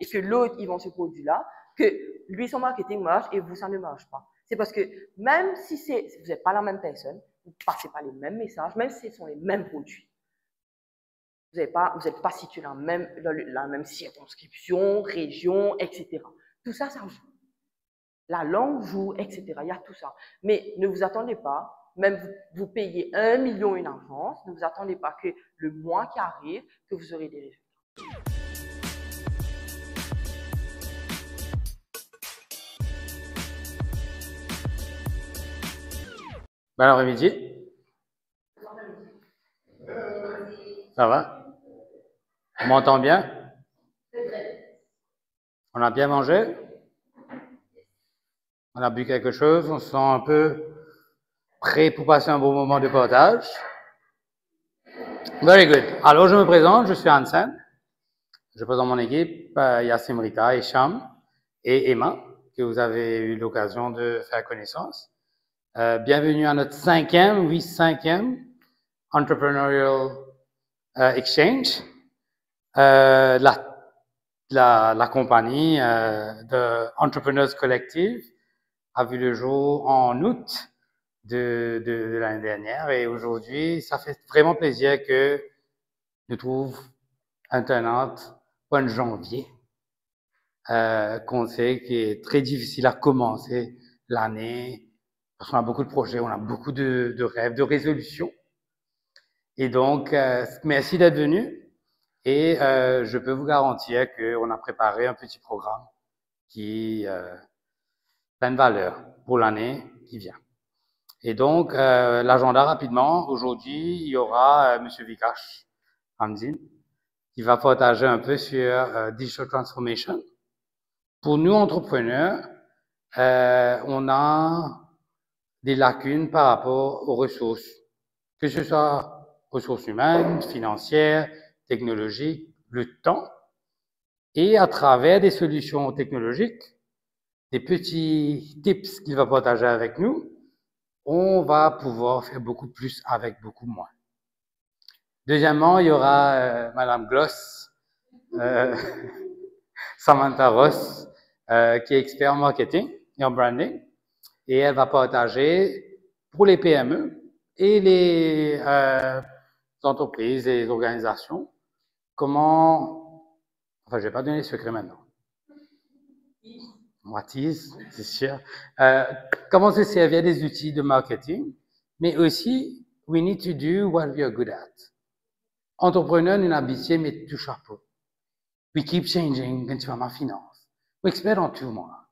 et que l'autre, il vend ce produit-là, que lui, son marketing marche et vous, ça ne marche pas. C'est parce que même si vous n'êtes pas la même personne, vous ne passez pas les mêmes messages, même si ce sont les mêmes produits. Vous n'êtes pas situé dans la même circonscription, région, etc. Tout ça, ça joue. La langue joue, etc. Il y a tout ça. Mais ne vous attendez pas, même vous payez 1 million une avance, ne vous attendez pas que le mois qui arrive, que vous aurez des résultats. Bon après-midi. Ça va? On m'entend bien? On a bien mangé? On a bu quelque chose? On se sent un peu prêt pour passer un bon moment de partage? Very good. Alors, je me présente, je suis Hansen. Je présente mon équipe. Il y a Simrita, Hicham et Emma, que vous avez eu l'occasion de faire connaissance. Bienvenue à notre cinquième Entrepreneurial Exchange. La compagnie de Entrepreneurs Collective a vu le jour en août de l'année dernière et aujourd'hui, ça fait vraiment plaisir que nous trouvions un bon janvier, qu'on sait qui est très difficile à commencer l'année parce qu'on a beaucoup de projets, on a beaucoup de rêves, de résolutions. Et donc, merci d'être venu. Et je peux vous garantir qu'on a préparé un petit programme qui plein de valeur pour l'année qui vient. Et donc, l'agenda rapidement, aujourd'hui, il y aura Monsieur Vikash Hamzin qui va partager un peu sur Digital Transformation. Pour nous, entrepreneurs, on a des lacunes par rapport aux ressources, que ce soit ressources humaines, financières, technologiques, le temps, et à travers des solutions technologiques, des petits tips qu'il va partager avec nous, on va pouvoir faire beaucoup plus avec beaucoup moins. Deuxièmement, il y aura Madame Gloss, Samantha Ross, qui est expert en marketing et en branding, et elle va partager pour les PME et les entreprises et les organisations comment, enfin je vais pas donner le secret maintenant, on tease, c'est sûr, comment se servir des outils de marketing, mais aussi we need to do what we are good at. Entrepreneur, nous habitués, mais tout chapeau. We keep changing quand tu vas ma finance. Je suis expert dans tout, moi.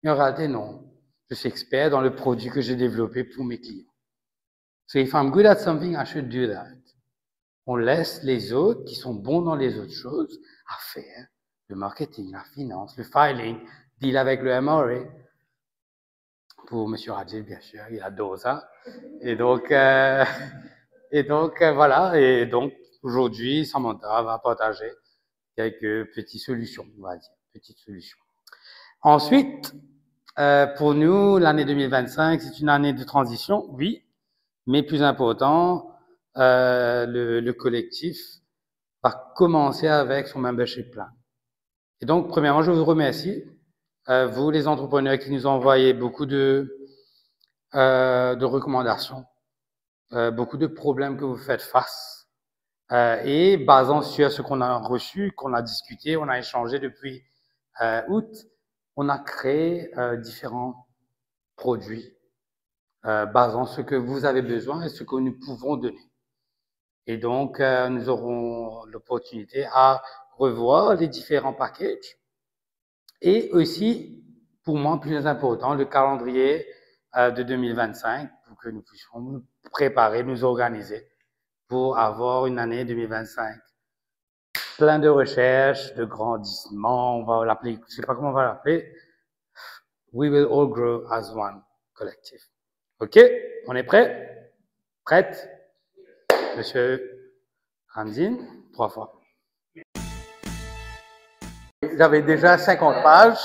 Mais en réalité, non. Je suis expert dans le produit que j'ai développé pour mes clients. So if I'm good at something, I should do that. On laisse les autres qui sont bons dans les autres choses à faire le marketing, la finance, le filing, deal avec le MRA. Pour M. Rajil, bien sûr, il adore ça. Et donc, voilà. Et donc, aujourd'hui, Samantha va partager quelques petites solutions, on va dire, petites solutions. Ensuite, pour nous, l'année 2025, c'est une année de transition, oui, mais plus important, le collectif va commencer avec son membership plan. Et donc, premièrement, je vous remercie, vous les entrepreneurs qui nous envoyez beaucoup de recommandations, beaucoup de problèmes que vous faites face, et basant sur ce qu'on a reçu, qu'on a discuté, on a échangé depuis août, on a créé différents produits basant ce que vous avez besoin et ce que nous pouvons donner. Et donc, nous aurons l'opportunité à revoir les différents packages et aussi, pour moi, plus important, le calendrier de 2025 pour que nous puissions nous préparer, nous organiser pour avoir une année 2025 plein de recherches, de grandissement, on va l'appeler, je ne sais pas comment on va l'appeler. We will all grow as one collective. OK? On est prêt? Prête? Monsieur Hamzin, 3 fois. J'avais déjà 50 pages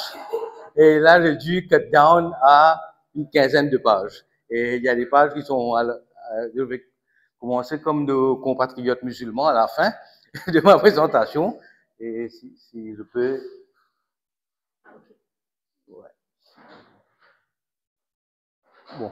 et là, j'ai dû cut down à une quinzaine de pages. Et il y a des pages qui sont, je vais commencer comme de compatriotes musulmans à la fin de ma présentation. Et si je peux Bon.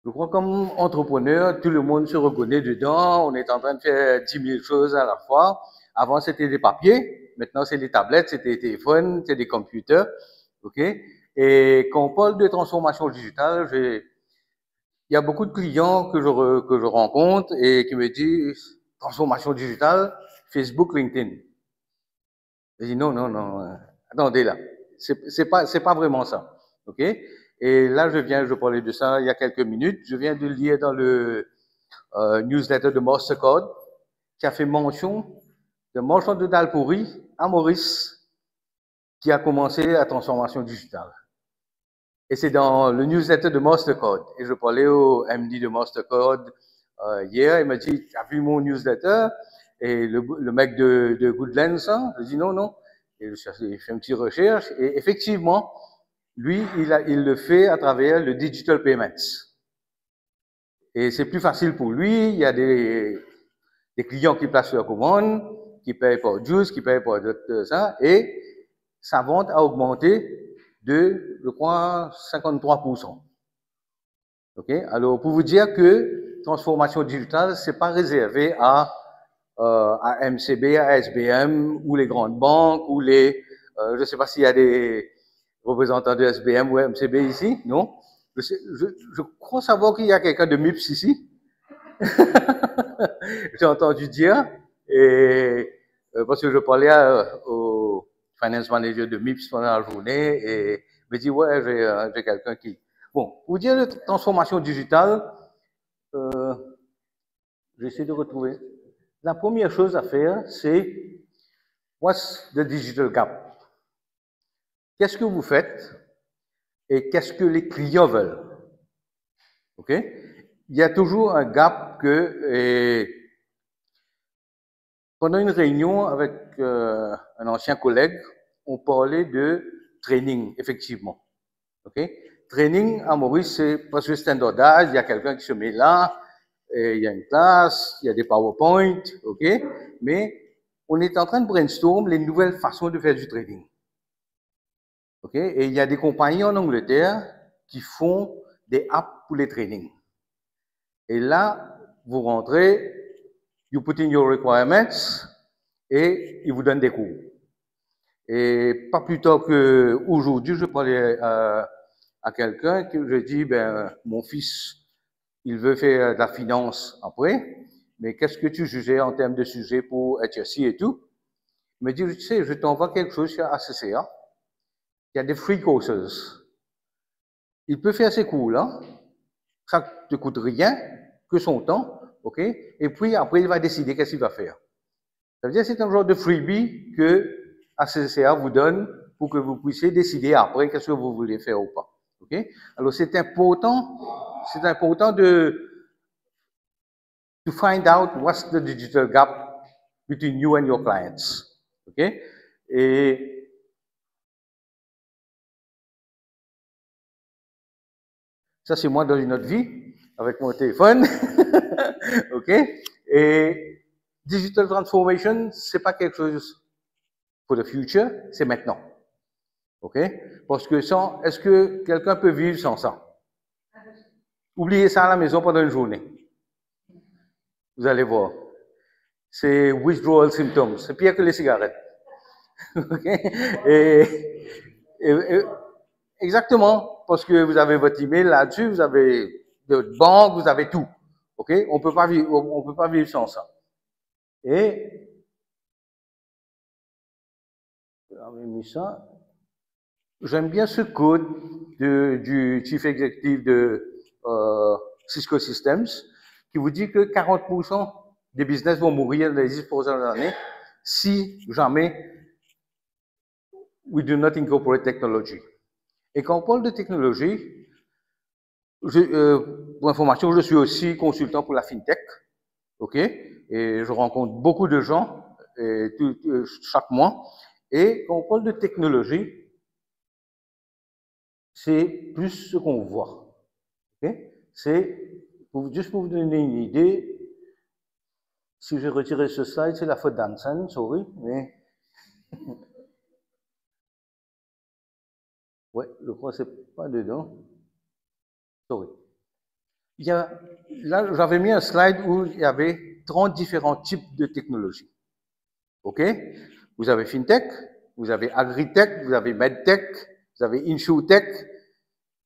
Je crois comme entrepreneur, tout le monde se reconnaît dedans. On est en train de faire 10 000 choses à la fois. Avant, c'était des papiers. Maintenant, c'est des tablettes, c'est des téléphones, c'est des computers. OK? Et quand on parle de transformation digitale, il y a beaucoup de clients que je rencontre et qui me disent transformation digitale, Facebook, LinkedIn. Je dis non, non, non. Attendez là. C'est pas vraiment ça. OK? Et là, je parlais de ça il y a quelques minutes. Je viens de lire dans le newsletter de Mastercard qui a fait mention de marchand de dalle pourrie à Maurice qui a commencé la transformation digitale. Et c'est dans le newsletter de Mastercard. Et je parlais au MD de Mastercard hier. Il m'a dit, tu as vu mon newsletter? Et le mec de Goodlands, hein? Je dis non, non. Et je fais une petite recherche. Et effectivement, lui, il le fait à travers le Digital Payments. Et c'est plus facile pour lui. Il y a des clients qui placent leur commande, qui payent par juice, qui payent par ça. Et sa vente a augmenté de, je crois, 53%. OK? Alors, pour vous dire que transformation digitale, c'est pas réservé à MCB, à SBM, ou les grandes banques, ou je ne sais pas s'il y a des représentants de SBM ou MCB ici, non? Je crois savoir qu'il y a quelqu'un de MIPS ici. J'ai entendu dire, et parce que je parlais au finance manager de MIPS pendant la journée, et il me dit, ouais, j'ai quelqu'un qui... Bon, pour dire la transformation digitale, j'essaie de retrouver. La première chose à faire, c'est what's the digital gap? Qu'est-ce que vous faites et qu'est-ce que les clients veulent? OK? Il y a toujours un gap pendant une réunion avec un ancien collègue, on parlait de training, effectivement. OK? Training à Maurice, c'est parce que standardisé, il y a quelqu'un qui se met là, et il y a une classe, il y a des PowerPoint, OK? Mais on est en train de brainstorm les nouvelles façons de faire du trading. OK? Et il y a des compagnies en Angleterre qui font des apps pour les trainings. Et là, vous rentrez, you put in your requirements, et ils vous donnent des cours. Et pas plus tard qu'aujourd'hui, je parlais à quelqu'un que je dis, ben, mon fils, il veut faire de la finance après, mais qu'est-ce que tu jugeais en termes de sujet pour HSC et tout? Il me dit, tu sais, je t'envoie quelque chose sur ACCA. Il y a des free courses. Il peut faire ses cours-là. Ça ne te coûte rien que son temps, OK? Et puis, après, il va décider qu'est-ce qu'il va faire. Ça veut dire que c'est un genre de freebie que ACCA vous donne pour que vous puissiez décider après qu'est-ce que vous voulez faire ou pas. OK? Alors, c'est important to find out what's the digital gap between you and your clients. OK? Et ça, c'est moi dans une autre vie, avec mon téléphone. OK? Et digital transformation, c'est pas quelque chose for the future, c'est maintenant. OK? Parce que est-ce que quelqu'un peut vivre sans ça? Oubliez ça à la maison pendant une journée. Vous allez voir. C'est withdrawal symptoms. C'est pire que les cigarettes. OK? Exactement. Parce que vous avez votre email là-dessus, vous avez votre banque, vous avez tout. OK? On peut pas vivre sans ça. Et j'avais mis ça. J'aime bien ce code du chief executive de Cisco Systems qui vous dit que 40% des business vont mourir dans les 10 prochaines années si jamais we do not incorporate technology. Et quand on parle de technologie, pour information, je suis aussi consultant pour la FinTech, OK? Et je rencontre beaucoup de gens chaque mois. Et quand on parle de technologie, c'est plus ce qu'on voit. Okay? C'est, juste pour vous donner une idée, si j'ai retiré ce slide, c'est la faute d'Anson, sorry, mais Ouais, je crois que c'est pas dedans. Sorry. Là, j'avais mis un slide où il y avait 30 différents types de technologies. OK? Vous avez FinTech, vous avez AgriTech, vous avez MedTech, vous avez InsurTech.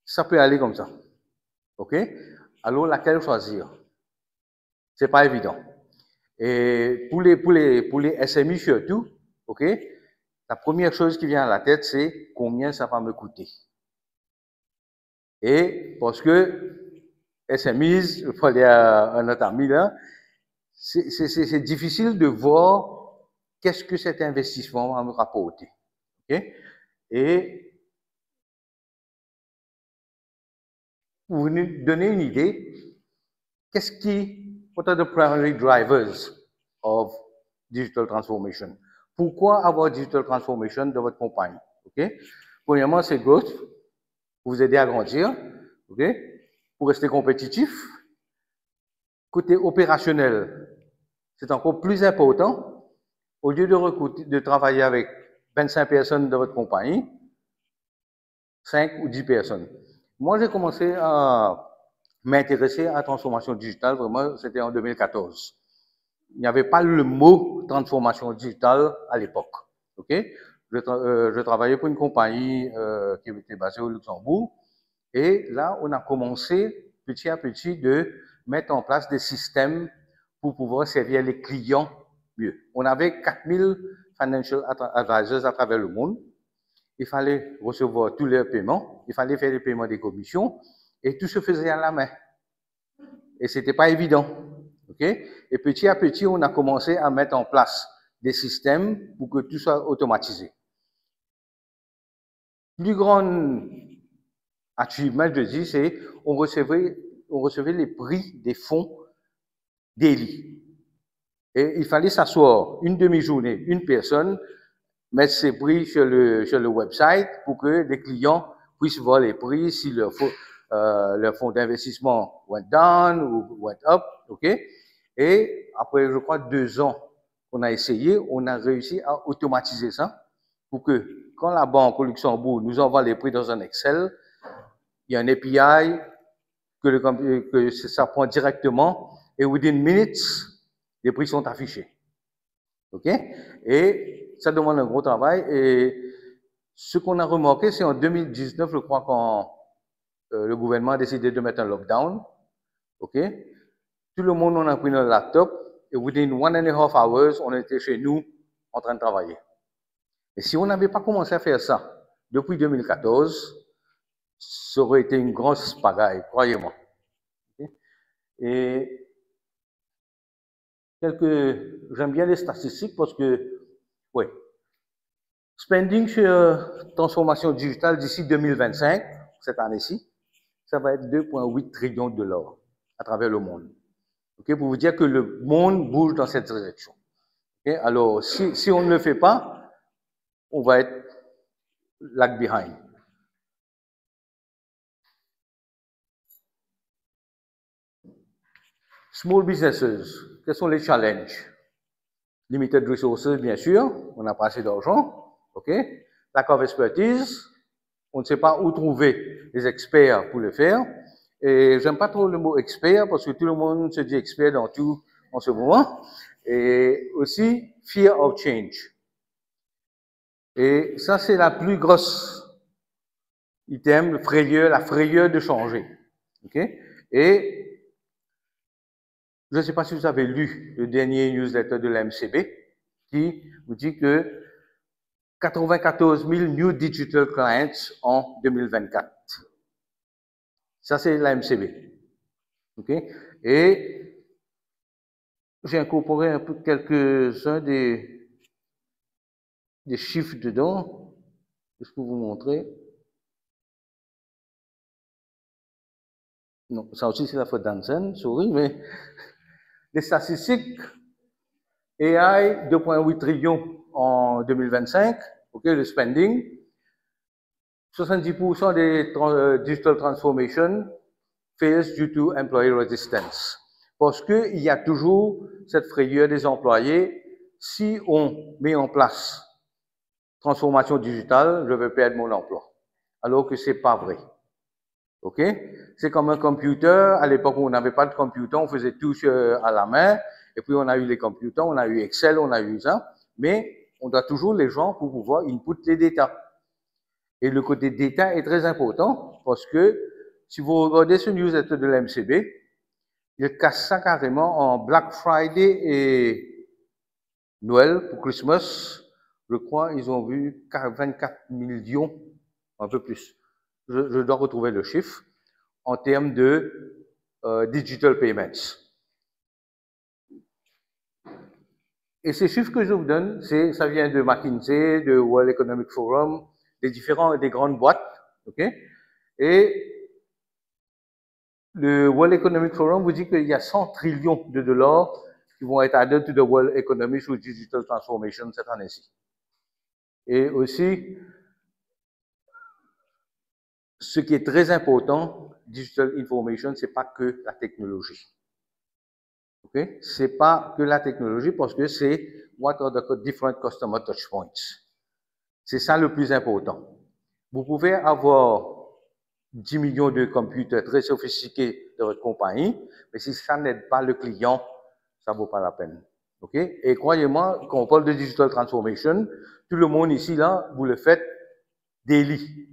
Ça peut aller comme ça. OK? Alors, laquelle choisir? C'est pas évident. Et pour les SMI surtout, OK? La première chose qui vient à la tête, c'est combien ça va me coûter. Et parce que SMIs, je parlais à un autre ami là, c'est difficile de voir qu'est-ce que cet investissement va me rapporter. Okay? Et pour vous donner une idée, what are the primary drivers of digital transformation? Pourquoi avoir digital transformation dans votre compagnie? Okay? Premièrement, c'est growth, pour vous aider à grandir, okay? Pour rester compétitif. Côté opérationnel, c'est encore plus important. Au lieu de travailler avec 25 personnes dans votre compagnie, 5 ou 10 personnes. Moi, j'ai commencé à m'intéresser à la transformation digitale, vraiment, c'était en 2014. Il n'y avait pas le mot transformation digitale à l'époque. Okay? Je travaillais pour une compagnie qui était basée au Luxembourg. Et là, on a commencé petit à petit de mettre en place des systèmes pour pouvoir servir les clients mieux. On avait 4000 financial advisors à travers le monde. Il fallait recevoir tous leurs paiements, il fallait faire les paiements des commissions, et tout se faisait à la main. Et c'était pas évident. Okay? Et petit à petit, on a commencé à mettre en place des systèmes pour que tout soit automatisé. Plus grand achievement, je dis, c'est on recevait les prix des fonds daily. Et il fallait s'asseoir une demi-journée, une personne, mettre ses prix sur le website pour que les clients puissent voir les prix si leur fonds d'investissement went down ou went up, ok? Et après, je crois, 2 ans qu'on a essayé, on a réussi à automatiser ça pour que quand la banque au Luxembourg nous envoie les prix dans un Excel, il y a un API que ça prend directement et within minutes, les prix sont affichés. OK? Et ça demande un gros travail. Et ce qu'on a remarqué, c'est en 2019, je crois, quand le gouvernement a décidé de mettre un lockdown. OK? Tout le monde, on a pris notre laptop et within 1.5 hours, on était chez nous en train de travailler. Et si on n'avait pas commencé à faire ça depuis 2014, ça aurait été une grosse pagaille, croyez-moi. Okay? Et j'aime bien les statistiques parce que, oui, spending sur transformation digitale d'ici 2025, cette année-ci, ça va être 2,8 trillions de dollars à travers le monde. Okay? Pour vous dire que le monde bouge dans cette direction. Okay? Alors, si on ne le fait pas, on va être lag behind. Small businesses, quels sont les challenges? Limited resources, bien sûr, on n'a pas assez d'argent, ok? Lack of expertise, on ne sait pas où trouver les experts pour le faire. Et j'aime pas trop le mot expert parce que tout le monde se dit expert dans tout en ce moment. Et aussi, fear of change. Et ça, c'est la plus grosse item, la frayeur de changer. Ok? Et je ne sais pas si vous avez lu le dernier newsletter de la MCB qui vous dit que 94 000 new digital clients en 2024. Ça, c'est la MCB. OK? Et j'ai incorporé un peu quelques-uns des chiffres dedans. Je peux vous montrer. Non, ça aussi, c'est la faute d'Ansen, sorry, mais les statistiques, AI, 2,8 trillions en 2025, ok, le spending, 70% des digital transformation fails due to employee resistance. Parce qu'il y a toujours cette frayeur des employés, si on met en place transformation digitale, je vais perdre mon emploi. alors que c'est pas vrai. OK? C'est comme un computer. À l'époque où on n'avait pas de computer, on faisait tout à la main. Et puis, on a eu les computers, on a eu Excel, on a eu ça. Mais on doit toujours les gens pour pouvoir input les data. Et le côté data est très important parce que si vous regardez ce newsletter de l'MCB, il casse ça carrément en Black Friday et Noël pour Christmas. Je crois ils ont vu 24 millions, un peu plus. Je dois retrouver le chiffre en termes de digital payments. Et ces chiffres que je vous donne, ça vient de McKinsey, de World Economic Forum, des grandes boîtes, ok? Et le World Economic Forum vous dit qu'il y a 100 trillions de dollars qui vont être added to the world economy through digital transformation cette année-ci. Et aussi, ce qui est très important, digital information, c'est pas que la technologie. Ok? C'est pas que la technologie parce que c'est what are the different customer touch points. C'est ça le plus important. Vous pouvez avoir 10 millions de computers très sophistiqués de votre compagnie, mais si ça n'aide pas le client, ça vaut pas la peine. OK? Et croyez-moi, quand on parle de digital transformation, tout le monde ici, là, vous le faites daily.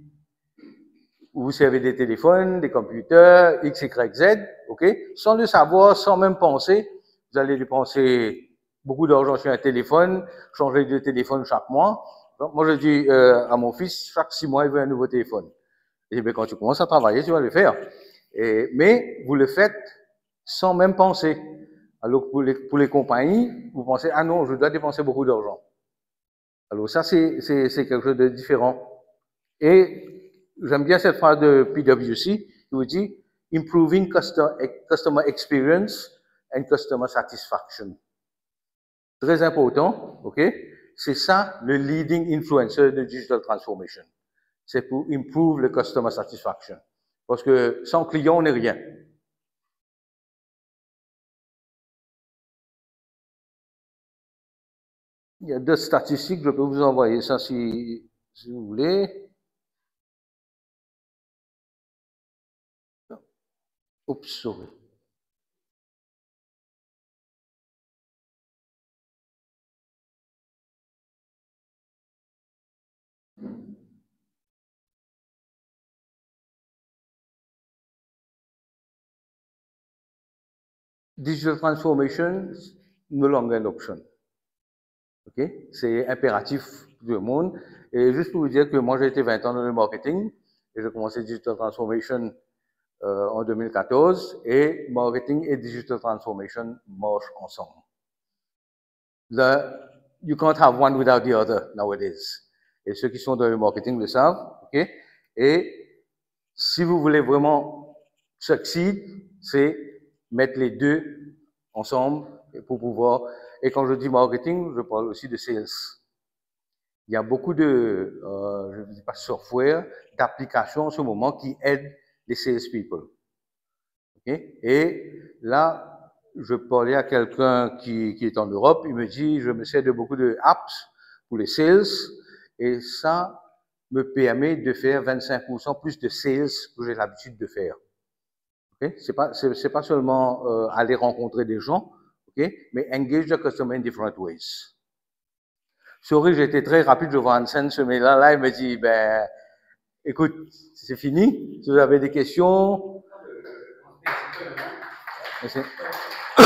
Vous servez des téléphones, des computers, X, Y, Z, OK? Sans le savoir, sans même penser, vous allez dépenser beaucoup d'argent sur un téléphone, changer de téléphone chaque mois. Donc, moi, je dis à mon fils, chaque 6 mois, il veut un nouveau téléphone. Et bien, quand tu commences à travailler, tu vas le faire. Mais vous le faites sans même penser. Alors pour les compagnies, vous pensez, ah non, je dois dépenser beaucoup d'argent. Alors ça, c'est quelque chose de différent. Et j'aime bien cette phrase de PwC qui vous dit, improving customer experience and customer satisfaction. Très important, ok? C'est ça le leading influencer de digital transformation. C'est pour improve le customer satisfaction. Parce que sans client, on n'est rien. Il y a d'autres statistiques, je peux vous envoyer ça si vous voulez. Oups, sorry. Digital transformation, no longer an option. Ok? C'est impératif pour tout le monde. Et juste pour vous dire que moi, j'ai été 20 ans dans le marketing et j'ai commencé digital transformation en 2014 et marketing et digital transformation marchent ensemble. You can't have one without the other nowadays. Et ceux qui sont dans le marketing le savent, ok? Et si vous voulez vraiment succeed, c'est mettre les deux ensemble pour pouvoir. Et quand je dis marketing, je parle aussi de sales. Il y a beaucoup de, je ne dis pas software, d'applications en ce moment qui aident les salespeople. Okay? Et là, je parlais à quelqu'un qui est en Europe, il me dit, je me sers de beaucoup de apps pour les sales, et ça me permet de faire 25% plus de sales que j'ai l'habitude de faire. Okay? C'est pas seulement aller rencontrer des gens, okay? Mais engage the customer in different ways. Sorry, j'ai été très rapide, je vois Hansen ce mail-là, là, il me dit, ben, écoute, c'est fini, si vous avez des questions. Merci. On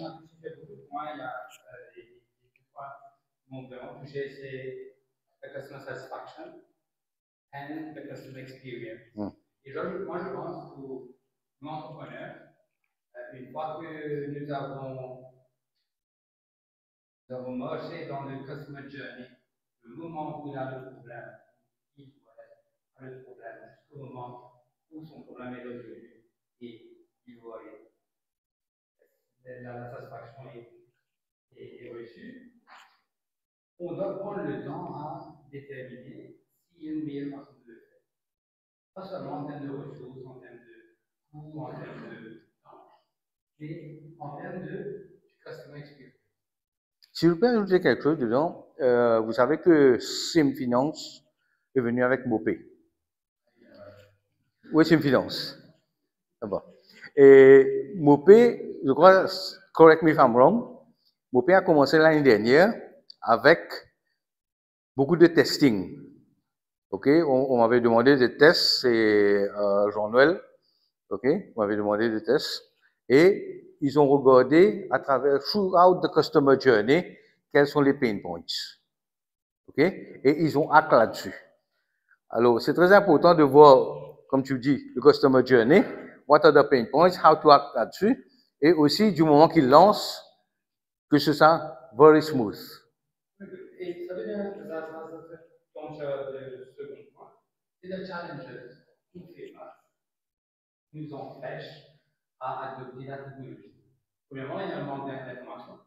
a touché beaucoup de points. Il y a des points qui m'ont vraiment touché, c'est la customer satisfaction and the customer experience. Et moi, je pense pour l'entrepreneur, une fois que nous avons marché dans le customer journey, le moment où il a le problème, il a le problème, jusqu'au moment où son problème est résolu et il voit la satisfaction est reçue, on doit prendre le temps à déterminer s'il y a une meilleure façon de le faire. Pas seulement en termes de ressources, en termes de coûts, en termes de temps, mais en termes de customer experience. Si je peux ajouter quelque chose dedans, vous savez que Sim Finance est venu avec Mopé. Oui, c'est une finance. D'abord. Et Mopé, je crois, correct me if I'm wrong, Mopé a commencé l'année dernière avec beaucoup de testing. Ok, on m'avait demandé des tests, c'est Jean-Noël. Ok, on m'avait demandé des tests. Et ils ont regardé à travers, throughout the customer journey, quels sont les pain points. Ok, et ils ont hack là-dessus. Alors, c'est très important de voir, comme tu dis, le customer journey, what are the pain points, how to act là-dessus, et aussi du moment qu'ils lancent, que ce soit very smooth. Et ça veut dire que ça donc, le second point, c'est le challenges qui fait face, nous empêche à adopter la technologie. Premièrement, il y a un manque d'information.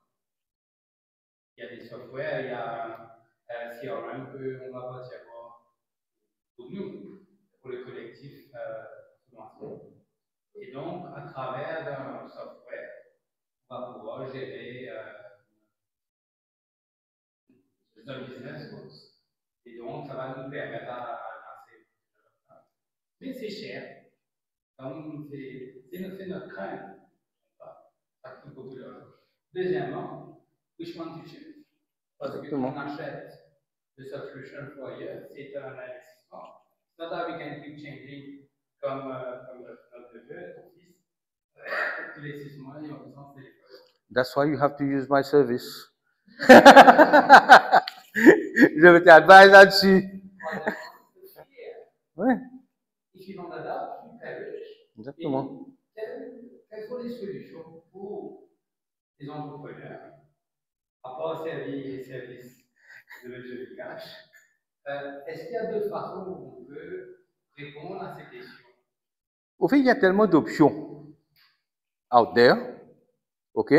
Il y a des softwares, il y a un CRM qu'on va pas avoir pour nous, pour le collectif financier. Et donc, à travers un software, on va pouvoir gérer un business course. Et donc, ça va nous permettre à lancer. Mais c'est cher. Donc, c'est notre crainte. Ça coûte beaucoup d'argent. Deuxièmement, which one to choose? Parce que on achète le subscription for a year, c'est un investissement. It's not that we can keep changing comme notre neveu, ton fils. Tous les 6 mois, ils ont besoin de téléphone. That's why you have to use my service. Je vais t'advise là-dessus. Oui. If you don't adapt, you perish. Exactement. Quelles sont les solutions pour les entrepreneurs, à part services de le cash? Est-ce qu'il y a d'autres façons où on peut répondre à ces questions? Au fait, il y a tellement d'options out there, ok,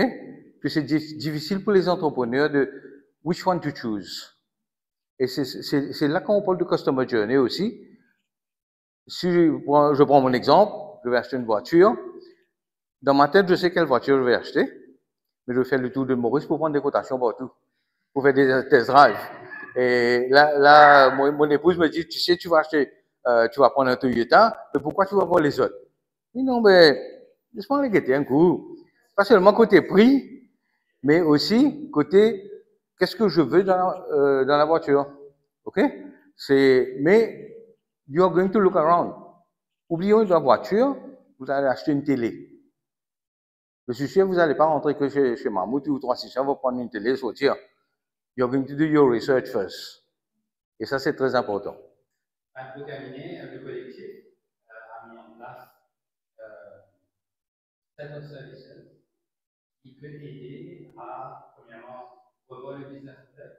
que c'est difficile pour les entrepreneurs de which one to choose. Et c'est là qu'on parle de customer journey aussi. Si je prends mon exemple, je vais acheter une voiture. Dans ma tête, je sais quelle voiture je vais acheter, mais je vais faire le tour de Maurice pour prendre des cotations partout, pour faire des test drive. Et là mon épouse me dit, tu sais, tu vas acheter, tu vas prendre un Toyota, mais pourquoi tu vas voir les autres? Je dis non, mais laisse-moi les guetter un coup. Pas seulement côté prix, mais aussi côté qu'est-ce que je veux dans la voiture. Ok? Mais you are going to look around. Oublions la voiture, vous allez acheter une télé. Je suis sûr que vous n'allez pas rentrer que chez Mammouth ou 365, vous prendre une télé, sortir. You're going to do your research first. Et ça, c'est très important. Pour terminer, le collectif a mis en place set of services qui peut aider à, premièrement, revoir le business model,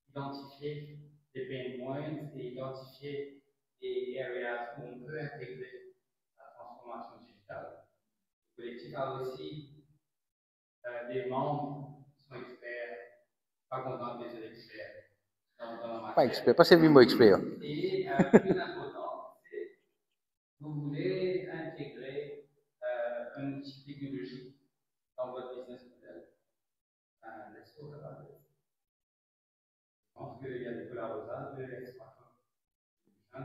identifier les pain points et identifier les areas où on peut intégrer la transformation digitale. Le collectif a aussi des membres qui sont experts, pas contents des experts dans la matière. Pas expert, pas c'est mot expert. Et plus important, c'est vous voulez intégrer un outil technologique dans votre business model. Let's talk about it. Je pense qu'il y a des collaborateurs de l'exploitation. Un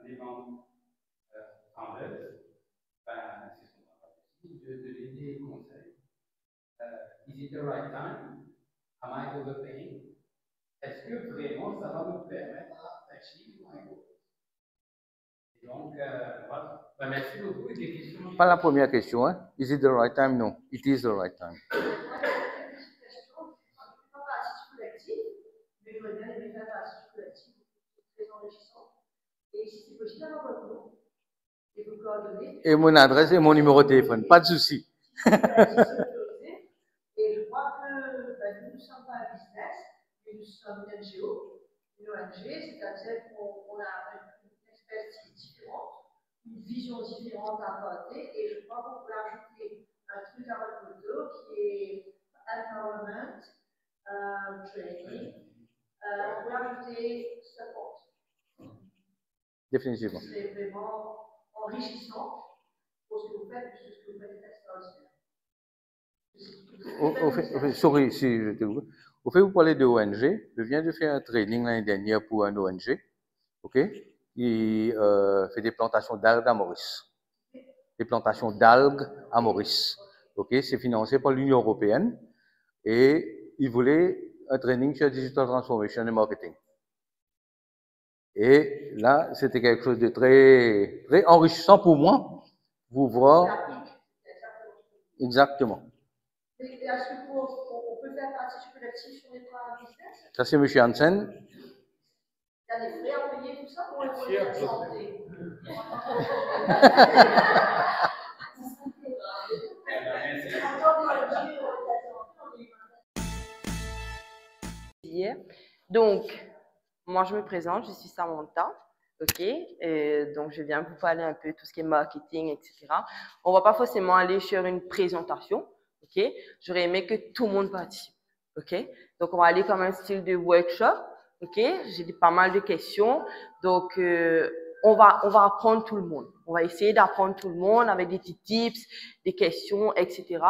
des membres founders, c'est son travail aussi de donner des conseils. Is it the right time? Am I overpaying? Est-ce que vraiment ça va nous permettre d'achieve my goals? Donc, voilà. Merci beaucoup. Des questions? Pas la première question, hein? Is it the right time? Non. It is the right time. Et mon adresse et mon numéro de téléphone, pas de souci. Et je crois que nous ne sommes pas un business, mais nous sommes une NGO. Une ONG, c'est-à-dire qu'on a une expertise différente, une vision différente à apporter, et je crois qu'on peut ajouter un truc à votre photo qui est empowerment, training, on peut ajouter support. Définitivement. C'est vraiment enrichissant pour ce que vous faites, puisque ce que vous faites est extraordinaire. Sorry si je te vous parlez de ONG. Je viens de faire un training l'année dernière pour un ONG OK? Qui fait des plantations d'algues à Maurice. Des plantations d'algues à Maurice. OK? C'est financé par l'Union européenne et il voulait un training sur Digital Transformation et Marketing. Et là, c'était quelque chose de très, très enrichissant pour moi, vous voir. Exactement. Est-ce qu'on peut faire partie collective sur les plans business? Ça, c'est M. Hansen. Il y a des frais à payer, tout ça pour la santé. Donc, moi je me présente, je suis Samantha, ok? Donc je viens vous parler un peu de tout ce qui est marketing, etc. On va pas forcément aller sur une présentation, ok? J'aurais aimé que tout le monde participe, ok? Donc on va aller comme un style de workshop, ok? J'ai pas mal de questions, donc on va apprendre tout le monde. On va essayer d'apprendre tout le monde avec des petits tips, des questions, etc.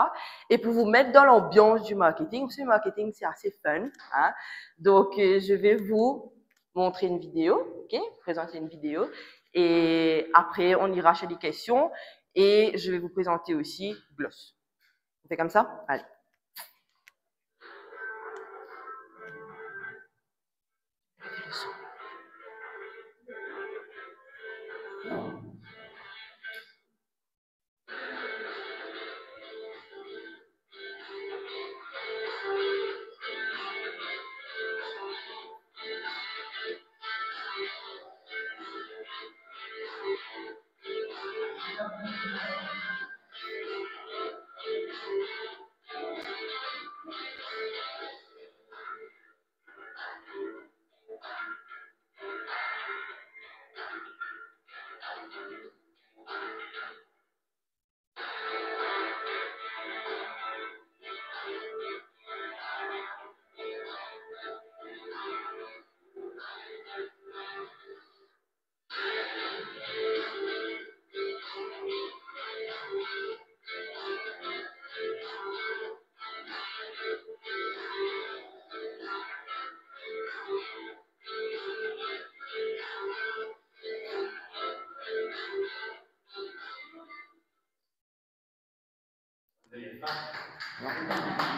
Et pour vous mettre dans l'ambiance du marketing, parce que le marketing, c'est assez fun. Hein? Donc, je vais vous montrer une vidéo, ok? Présenter une vidéo. Et après, on ira chez les questions. Et je vais vous présenter aussi Gloss. On fait comme ça? Allez.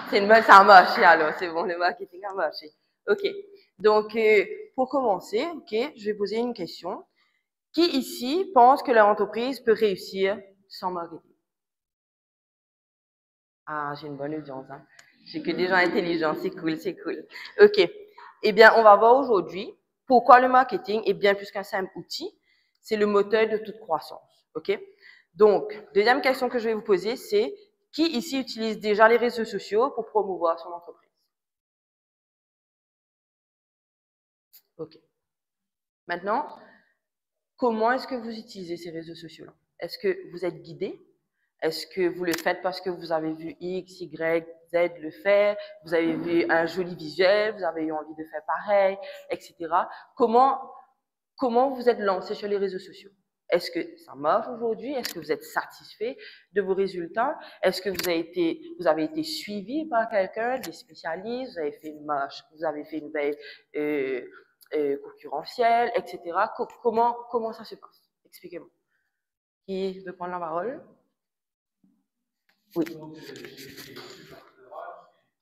C'est une bonne, ça a marché alors, c'est bon, le marketing a marché. Ok, donc pour commencer, ok, je vais poser une question. Qui ici pense que leur entreprise peut réussir sans marketing? Ah, j'ai une bonne audience. Hein. J'ai que des gens intelligents, c'est cool, c'est cool. Ok, eh bien, on va voir aujourd'hui pourquoi le marketing est bien plus qu'un simple outil. C'est le moteur de toute croissance. Ok. Donc, deuxième question que je vais vous poser, c'est qui ici utilise déjà les réseaux sociaux pour promouvoir son entreprise? Ok. Maintenant, comment est-ce que vous utilisez ces réseaux sociaux-là? Est-ce que vous êtes guidé? Est-ce que vous le faites parce que vous avez vu X, Y, Z le faire? Vous avez vu un joli visuel, vous avez eu envie de faire pareil, etc. Comment vous êtes lancé sur les réseaux sociaux? Est-ce que ça marche aujourd'hui? Est-ce que vous êtes satisfait de vos résultats? Est-ce que vous avez été suivi par quelqu'un, des spécialistes? Vous avez fait une marche, vous avez fait une veille concurrentielle, etc. Comment ça se passe? Expliquez-moi. Qui veut prendre la parole? Oui.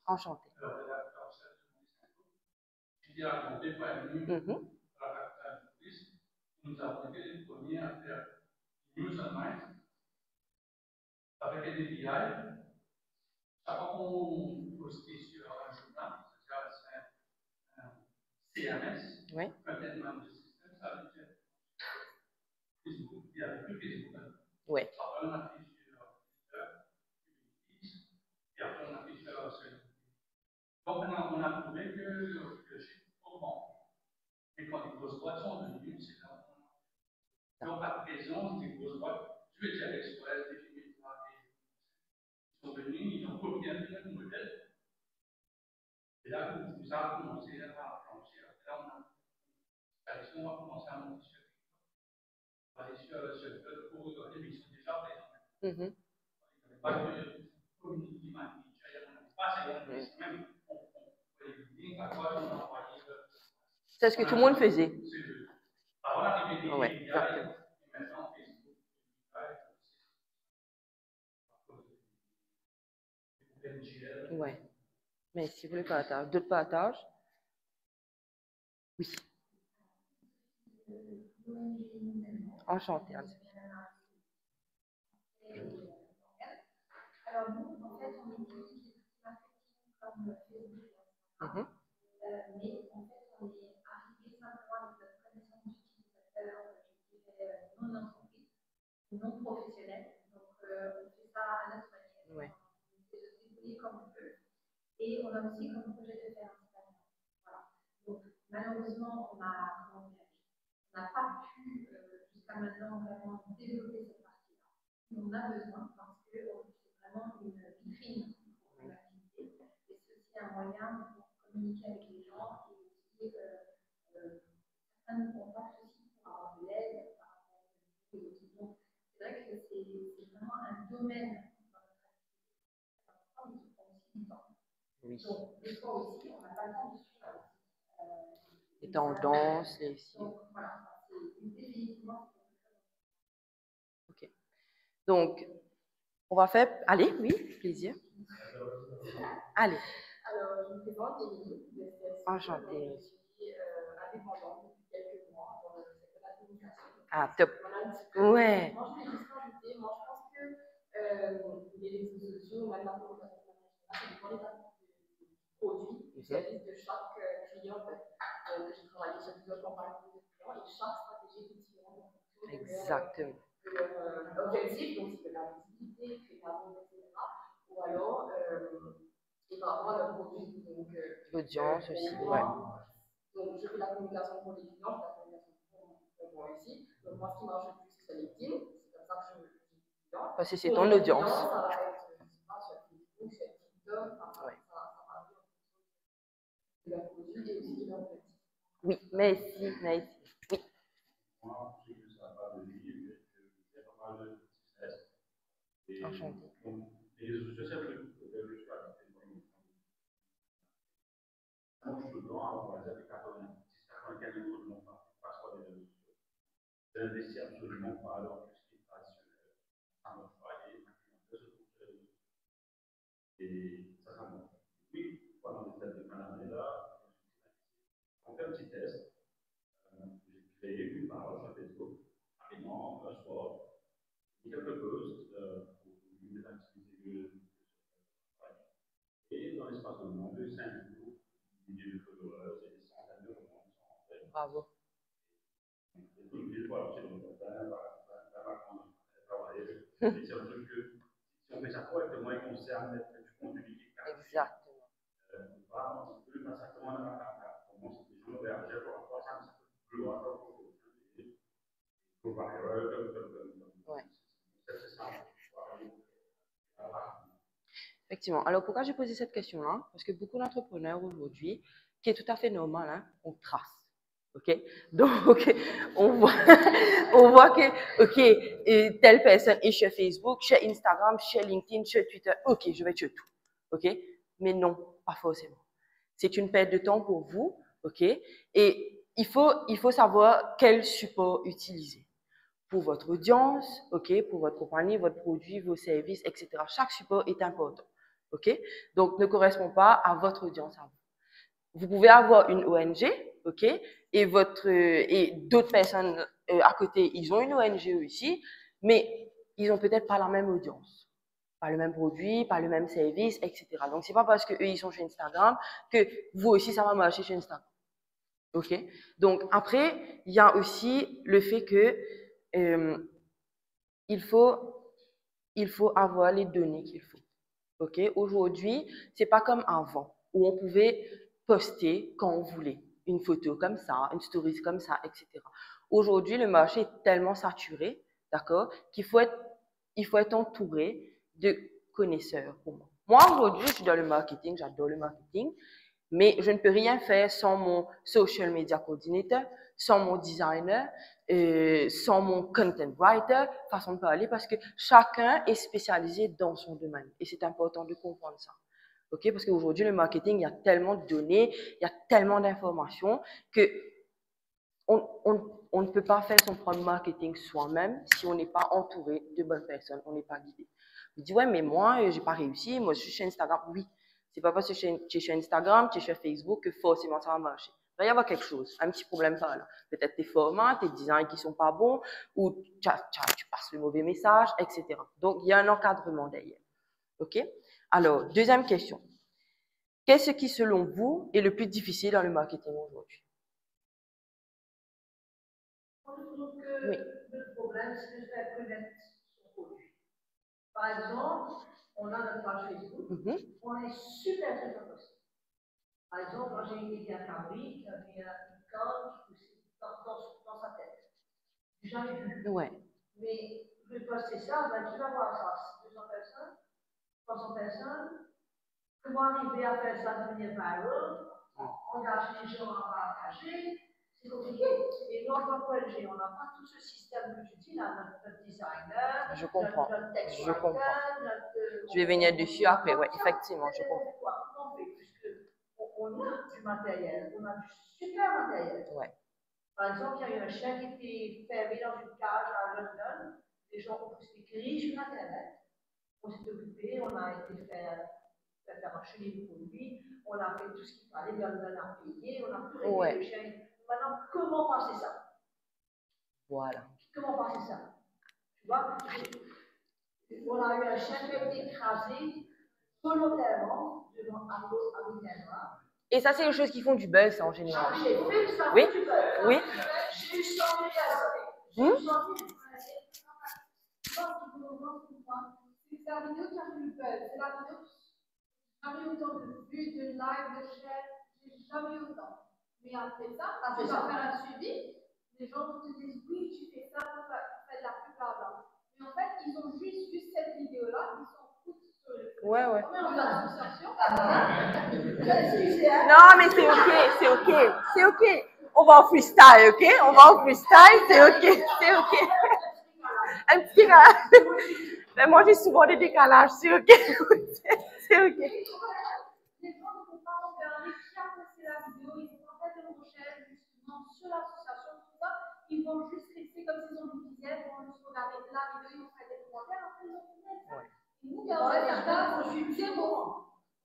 Enchanté. Mm-hmm. Nous avons été les premiers à faire news online avec des BI. Chaque fois qu'on postait sur un journal, c'est un CMS, oui. Un traitement de système, ça veut dire Facebook, il n'y avait plus Facebook. Oui. Après, on a fait sur Twitter, et après, on a fait sur LinkedIn. Donc, on a trouvé que le chiffre augmente. Et quand les grosses boîtes sont venues, c'est là où on a. Donc, à présent, des grosses boîtes, je vais dire l'Express, des Fimetra, ils sont venus, ils ont copié un peu notre modèle. Et là, tout ça a commencé à franchir. Là, on a commencé à monter sur TikTok. On va aller sur le pour regarder, mais ils sont déjà présents. Il n'y avait pas de community manager, il n'y en avait pas, c'est même on pouvait les à quoi on a envoyé. C'est ce que tout le monde faisait. Oui, exactement. Oui. Mais si vous le partagez, d'autres partages? Oui. Enchantée, Anne-Sophie. Alors, nous, en fait, on est une équipe marketing comme Facebook, Mhm. mais en fait, on est arrivé simplement avec notre connaissance d'utilisateur, je dirais, non entreprise, non professionnelle. Donc, on fait ça à notre manière. Ouais. On essaie de se débrouiller comme on peut. Et on a aussi comme projet de faire un site internet. Voilà. Donc, malheureusement, on n'a pas pu, jusqu'à maintenant, vraiment développer cette partie-là. On a besoin parce que c'est vraiment une vitrine pour l'activité. Et c'est aussi un moyen pour communiquer avec les gens et aussi certains nous contactent aussi pour avoir de l'aide par rapport à l'activité. Donc, c'est vrai que c'est vraiment un domaine dans notre activité qui prend aussi du temps. Oui. Donc, des fois aussi, on n'a pas le temps de suivre Les tendances, les... donc, voilà, c'est définitivement. Ok. Donc, on va faire... Allez, oui, plaisir. Allez. Alors, je me présente Émilie de CSE. Enchantée. Je suis indépendante depuis quelques mois dans le secteur de la communication. Ah, top. Voilà un petit peu. Ouais. Moi, je voulais juste rajouter, moi, je pense que les réseaux sociaux, même la communication internationale, ça dépend des produits, du service de chaque client. En fait. J'ai travaillé chez plusieurs compagnies de clients et chaque stratégie est différente. Exactement. Objectif, donc c'est de la visibilité, créer la vente, etc. Ou alors, et par rapport à leur produit. Donc, l'audience aussi, ouais. Donc, je fais la communication pour les clients, je fais la communication pour moi aussi. Donc, moi, ce qui marche le plus, c'est LinkedIn. C'est comme ça que je j'ai des clients. Parce que c'est ton audience. Ça va être, je sais pas, sur Facebook, sur TikTok, ça va de leur produit et aussi de leur petit. Oui, merci, merci. Oui. Moi, je sais que ça n'a pas de livre, mais il y a pas mal de business. Enchanté. Donc, les réseaux sociaux, c'est un truc auquel je suis adapté. Moi, je suis dedans, on va dire, de 95 autres non pas, pas sur les réseaux sociaux. Je n'investis absolument pas dans tout ce qui est traditionnel. Ça ne marche pas, et ma clientèle se trouve sur les réseaux sociaux. Et ça marche. Oui, pendant cette année-là, on fait un petit test. J'ai créé une page sur Facebook, rapidement, un soir, quelques posts pour une des activités que et dans l'espace de moins de 5 jours, des milliers de followers et des centaines de romans sont rentrés. Bravo. Et donc, une fois, c'est donc c'est un truc que si on fait ça correctement et qu'on sait à mettre du contenu qui est qualifié, Exactement. on va un petit peu exactement dans la comment les gens réagissent par rapport à ça, mais ça peut plus loin et go viral, Ouais. c'est ça. Effectivement. Alors, pourquoi j'ai posé cette question-là? Parce que beaucoup d'entrepreneurs aujourd'hui, qui est tout à fait normal, hein, on trace. OK? Donc, on voit que, OK, et telle personne est sur Facebook, sur Instagram, sur LinkedIn, sur Twitter. OK, je vais sur tout. OK? Mais non, pas forcément. C'est une perte de temps pour vous. OK? Et il faut savoir quel support utiliser. Pour votre audience, OK, pour votre compagnie, votre produit, vos services, etc. Chaque support est important. OK? Donc, ne correspond pas à votre audience à vous. Vous pouvez avoir une ONG, OK, et d'autres personnes à côté, ils ont une ONG aussi, mais ils n'ont peut-être pas la même audience, pas le même produit, pas le même service, etc. Donc, c'est pas parce qu'eux, ils sont chez Instagram que vous aussi, ça va marcher chez Instagram. OK? Donc, après, il y a aussi le fait que il faut avoir les données qu'il faut. OK? Aujourd'hui, c'est pas comme avant où on pouvait poster quand on voulait une photo comme ça, une story comme ça, etc. Aujourd'hui, le marché est tellement saturé, d'accord, qu'il faut être entouré de connaisseurs pour moi. Moi, aujourd'hui, je suis dans le marketing, j'adore le marketing, mais je ne peux rien faire sans mon social media coordinator, sans mon designer, sans mon content writer, façon de parler, parce que chacun est spécialisé dans son domaine. Et c'est important de comprendre ça. OK? Parce qu'aujourd'hui, le marketing, il y a tellement de données, il y a tellement d'informations que on ne peut pas faire son propre marketing soi-même si on n'est pas entouré de bonnes personnes, on n'est pas guidé. Je dis, ouais, mais moi, j'ai pas réussi, moi, je suis sur Instagram. Oui, c'est pas parce que tu es sur Instagram, tu es sur Facebook que forcément ça va marcher. Il va y avoir quelque chose, un petit problème par là. Peut-être tes formats, tes designs qui sont pas bons, ou tu passes le mauvais message, etc. Donc, il y a un encadrement derrière. OK? Alors, deuxième question. Qu'est-ce qui, selon vous, est le plus difficile dans le marketing aujourd'hui? Je trouve que Oui. le problème, c'est de faire connaître son produit. Par exemple, on a notre page Facebook, on est super très imposé. Par exemple, moi j'ai une idée à Cabri qui avait une corne qui poussait dans sa tête. J'ai jamais vu. Ouais. Mais je vais poster ça, ben, tu vas voir ça. 200 personnes, 300 personnes. Comment arriver à faire ça devenir viral, engager les gens à partager, c'est compliqué. Et nous, en tant qu'ONG, on n'a pas tout ce système que tu dis là, notre designer, Je comprends. notre text Je comprends. notre, Je vais venir dessus après, ouais, effectivement, je comprends. Comment on fait? Puisqu'on a du matériel, on a du super matériel. Ouais. Par exemple, il y a eu un chien qui était fermé dans une cage à London. Les gens ont pu s'écrire sur Internet. On s'est occupé, on a été faire marcher les produits, on a fait tout ce qu'il fallait, London a payé, on a tout réglé le chien. Maintenant, comment passer ça? Voilà. Comment passer ça? Tu vois, on a eu un chien qui a été écrasé volontairement devant Abidjan. Et ça, c'est les choses qui font du buzz en général. J'ai fait ça. Oui. Oui. J'ai eu 100 000 J'ai eu 100 000. C'est la vidéo qui a fait le buzz. C'est la vidéo qui a eu autant de vues, de likes, de shares. J'ai jamais eu autant. Mais après ça, tu vas faire un suivi. Les gens te disent oui, tu fais ça pour faire de la pub, bla. Mais en fait, ils ont juste vu cette vidéo-là, ils s'en foutent sur le. Ouais. On a l'association. Non, mais c'est ok, c'est ok, c'est ok. On va en freestyle, ok? On va en freestyle, c'est ok, c'est ok. Un petit décalage. Mais moi, j'ai souvent des décalages, c'est ok. C'est ok. Les gens ne vont pas regarder qui a posté la vidéo, ils vont pas faire de recherche justement sur l'association, tout ça. Ils vont juste rester comme s'ils ont des dizaines, ils vont juste regarder la vidéo, ils vont faire des commentaires, après ils vont finir ça. Et nous, quand on regarde, je suis zéro.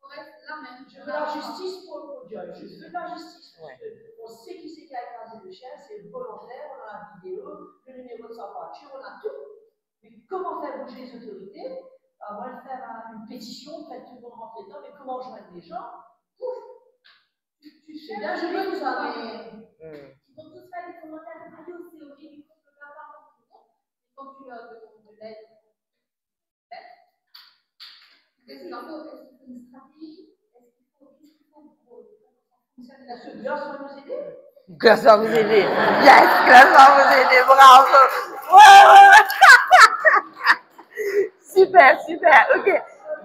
On reste la même. Je veux la justice pour Joy. Je veux la justice. On sait qui c'est qui a écrasé le chien, c'est volontaire, on a la vidéo, le numéro de sa voiture, on a tout. Mais comment faire bouger les autorités? On va faire une pétition, faire tout le monde rentrer dedans, mais comment joindre les gens? Ouf! Tu sais bien, je veux tout ça, mais. Ils vont tous faire des commentaires, allez, c'est horrible, il faut que la part tout le monde. Et quand tu leur demandes de l'aide, est-ce qu'il faut une stratégie? Est-ce qu'il faut pour fonctionner la chose? Glace va nous aider? Glace va vous aider. Yes, Glace va vous aider, bravo. Ouais. Super, ok.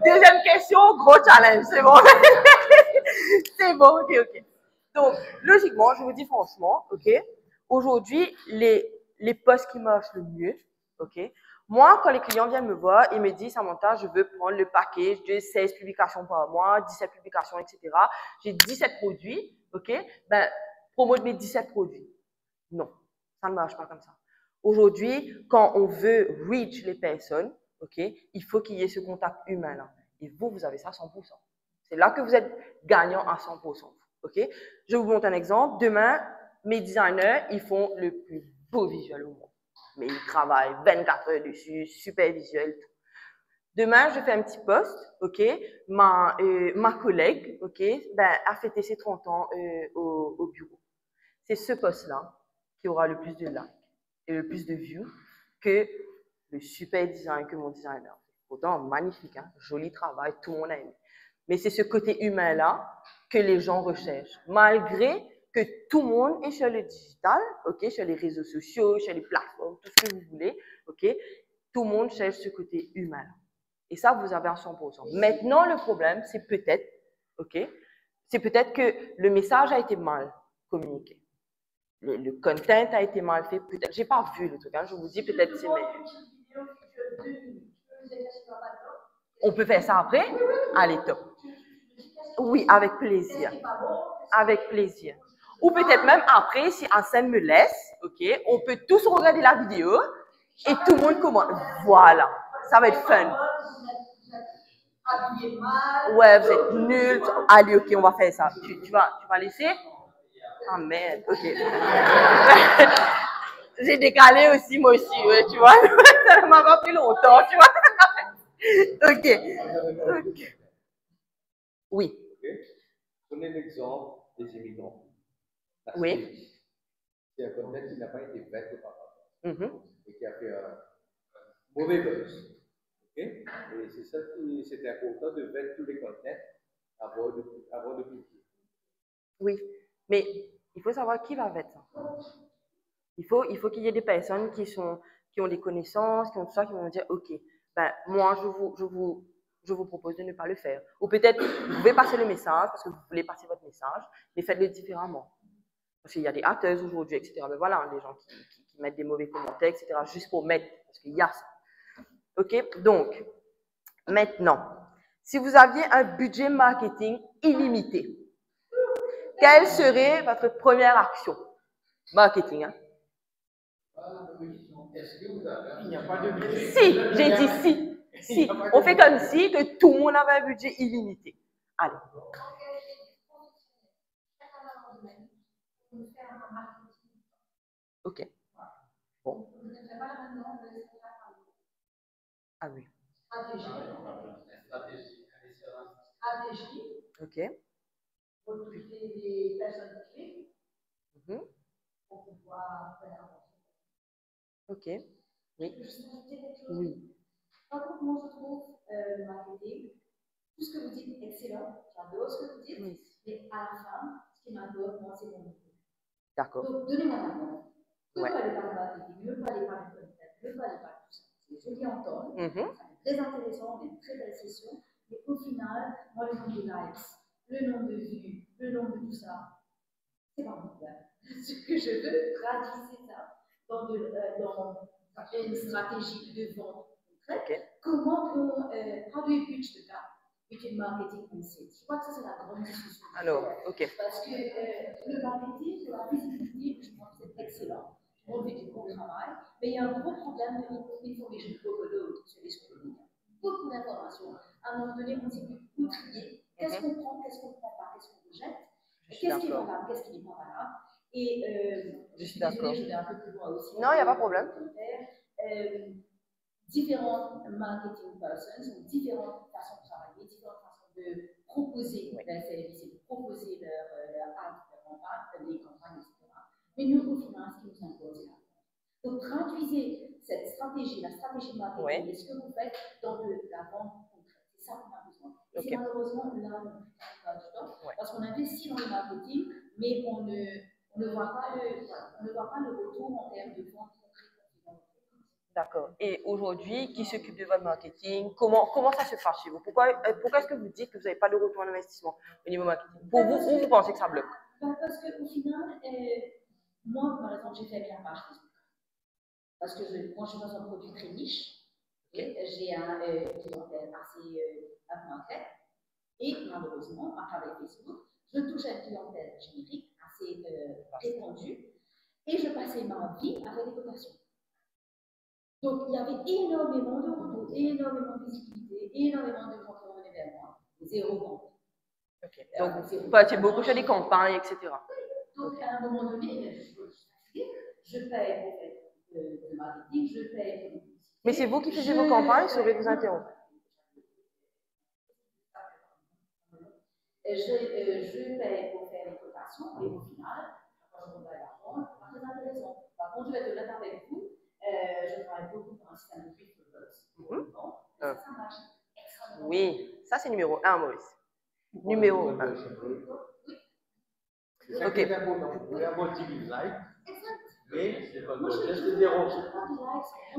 Deuxième question, gros challenge, c'est bon. C'est bon, ok. Donc, logiquement, je vous dis franchement, ok, aujourd'hui, les posts qui marchent le mieux, ok, moi, quand les clients viennent me voir, ils me disent, Samantha, je veux prendre le package de 16 publications par mois, 17 publications, etc. J'ai 17 produits, ok, ben, promote mes 17 produits. Non, ça ne marche pas comme ça. Aujourd'hui, quand on veut reach les personnes, ok, il faut qu'il y ait ce contact humain-là. Et vous avez ça à 100%. C'est là que vous êtes gagnant à 100%. Ok? Je vous montre un exemple. Demain, mes designers, ils font le plus beau visuel au monde. Mais ils travaillent 24 heures dessus, super visuel. Tout. Demain, je fais un petit post, ok? Ma collègue, ok, ben, a fêté ses 30 ans au bureau. C'est ce post-là qui aura le plus de likes et le plus de views que le super design que mon designer. Pourtant, magnifique, hein? Joli travail, tout le monde a aimé. Mais c'est ce côté humain-là que les gens recherchent, malgré que tout le monde est sur le digital, ok, sur les réseaux sociaux, sur les plateformes, tout ce que vous voulez, ok, tout le monde cherche ce côté humain-là. Et ça, vous avez à 100%. Maintenant, le problème, c'est peut-être, ok, c'est peut-être que le message a été mal communiqué. Le content a été mal fait, peut-être. J'ai pas vu le truc, hein, je vous dis peut-être c'est meilleur. On peut faire ça après? Allez, top. Oui, avec plaisir. Avec plaisir. Ou peut-être même après, si Anselme me laisse, ok, on peut tous regarder la vidéo et tout le monde commente. Voilà, ça va être fun. Ouais, vous êtes nuls. Allez, ok, on va faire ça. Tu vas laisser? Ah merde, ok. J'ai décalé aussi, moi aussi, ouais, tu vois. Ça m'a pas pris longtemps, tu vois. Ok. Oui. Prenez l'exemple des immigrants. Oui. C'est un conteneur qui n'a pas été fait auparavant Mhm. et qui a fait un mauvais buzz. Okay? Et c'est ça qui c'est important de mettre tous les conteneurs avant de publier. Oui, mais il faut savoir qui va mettre ça. Il faut qu'il y ait des personnes qui ont des connaissances, qui ont tout ça, qui vont dire, OK, ben, moi, je vous propose de ne pas le faire. Ou peut-être, vous pouvez passer le message parce que vous voulez passer votre message, mais faites-le différemment. Parce qu'il y a des haters aujourd'hui, etc. Mais voilà, des gens qui mettent des mauvais commentaires, etc. juste pour mettre, parce qu'il y a ça. OK? Donc, maintenant, si vous aviez un budget marketing illimité, quelle serait votre première action? Marketing, hein? Il n'y a pas de budget. Si, j'ai dit si. Si. On fait comme si que tout le monde avait un budget illimité. Allez. OK. Bon. Ah oui. Stratégie. OK. Recruter des personnes clés Mhm. pour pouvoir faire. OK. Oui. Oui. Par contre, moi, je trouve le marketing, tout ce que vous dites est excellent. J'adore ce que vous dites. Oui. Mais à la fin, ce qui m'adore, moi, c'est mon niveau. D'accord. Donc, donnez-moi la parole. Ne Ouais. parlez pas de marketing, ne parlez pas de content, ne parlez pas de tout ça. C'est joli à entendre. Mhm. C'est très intéressant, on a une très belle session. Mais au final, moi, le nombre de likes, le nombre de vues, le nombre de tout ça, c'est pas mon problème. Ce que je veux, traduire ça dans une stratégie de vente concrète. OK. Comment on, how do you pitch the gap between marketing and sales? Je crois que ça, c'est la grande discussion. Alors, OK. Parce que le marketing, pour la visibilité, je pense que c'est excellent. On fait du bon travail, mais il y a un gros problème de information overload sur les social media. Beaucoup d'informations. À un moment donné, on ne sait plus où trier. Qu'est-ce qu'on prend, qu'est-ce qu'on ne prend pas, qu'est-ce qu'on rejette, qu'est-ce qui est valable, qu'est-ce qui n'est pas valable. Et je suis désolée, je vais un peu plus loin aussi. Non, il n'y a pas de problème. Différentes marketing persons ont différentes façons de travailler, différentes façons de proposer leurs services et de proposer leur ad, les campagnes, etc. Mais nous, au final, ce qui nous impose, c'est la vente. Donc, traduisez cette stratégie, la stratégie marketing, et ce que vous faites dans de la vente concrète. C'est ça qu'on a besoin. Et c'est malheureusement là où on n'a pas du temps, parce qu'on investit dans le marketing, mais on ne voit pas le retour en termes de vente concrète. D'accord. Et aujourd'hui, qui s'occupe de votre marketing? Comment ça se passe chez vous? Pourquoi est-ce que vous dites que vous n'avez pas de retour en investissement au niveau marketing? Pour vous, où vous pensez que ça bloque? Parce qu'au final, moi, par exemple, j'ai fait bien page Facebook. Parce que quand je suis dans un produit très niche, j'ai un clientèle assez market. Et malheureusement, à travers Facebook, je touche à une clientèle générique assez répandue. Et je passais ma vie à faire des cotations. Donc, il y avait énormément de retours, énormément de visibilité, énormément de gens qui revenaient vers moi. Zéro vente. Okay. Donc, vous faites beaucoup sur des campagnes, etc. Donc, à un moment donné, je paye pour faire de marketing, je paye pour publicité. Mais c'est vous qui faites vos campagnes, je vais vous interrompre. Je paye pour faire les cotations, et au final, quand je regarde la vente, c'est pas très intéressant. Par contre, je vais être honnête avec vous. Je travaille beaucoup pour un système de referrals. Ça marche extrêmement. Oui, ça c'est numéro 1, Maurice. Numéro 1. Ok. Vous voulez avoir 10 000 likes, mais c'est pas le dérange.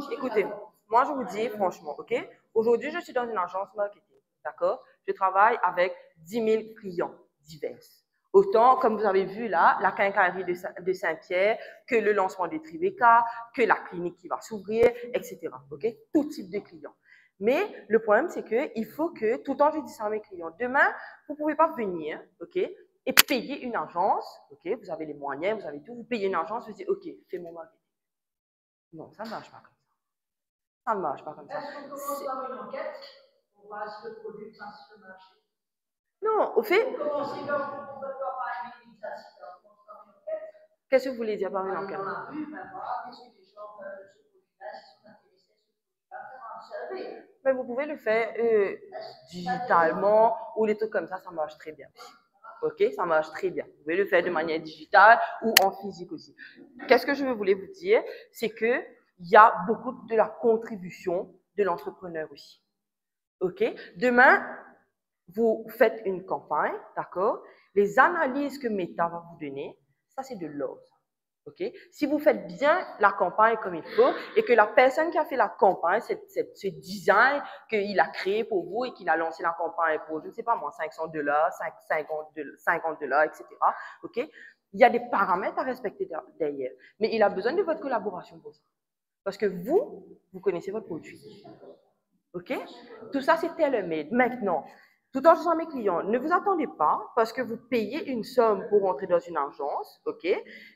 Écoutez, moi je vous dis franchement, ok? Aujourd'hui, je suis dans une agence marketing, d'accord? Je travaille avec 10 000 clients divers. Autant, comme vous avez vu là, la quincaillerie de Saint-Pierre, que le lancement de Tribeca, que la clinique qui va s'ouvrir, etc. Ok? Tout type de clients. Mais le problème, c'est qu'il faut que, tout le temps, je dis ça à mes clients, demain, vous ne pouvez pas venir, ok? et payer une agence, ok, vous avez les moyens, vous avez tout, vous payez une agence, vous dites, ok, fais mon marketing. Non, ça ne marche pas comme ça. Ça ne marche pas comme ça. Est-ce qu'on commence par une enquête pour voir si le produit est sur le marché? Non, au fait. On commence par une enquête. Qu'est-ce que vous voulez dire par une enquête? Dans la rue, voir qu'est-ce que les gens veulent ce produit-là, s'ils sont intéressés à faire un survey. Mais vous pouvez le faire digitalement ou des trucs comme ça marche très bien aussi. Ok, ça marche très bien. Vous pouvez le faire de manière digitale ou en physique aussi. Qu'est-ce que je voulais vous dire? C'est qu'il y a beaucoup de la contribution de l'entrepreneur aussi. Ok, demain, vous faites une campagne, d'accord? Les analyses que Meta va vous donner, ça c'est de l'or. Okay? Si vous faites bien la campagne comme il faut et que la personne qui a fait la campagne, ce design qu'il a créé pour vous et qu'il a lancé la campagne pour, je ne sais pas moi, $500, $50, etc. Okay? Il y a des paramètres à respecter derrière. Mais il a besoin de votre collaboration pour ça. Parce que vous connaissez votre produit. OK? Tout ça, c'est tailor-made. Maintenant, tout en disant à mes clients, ne vous attendez pas parce que vous payez une somme pour entrer dans une agence, ok,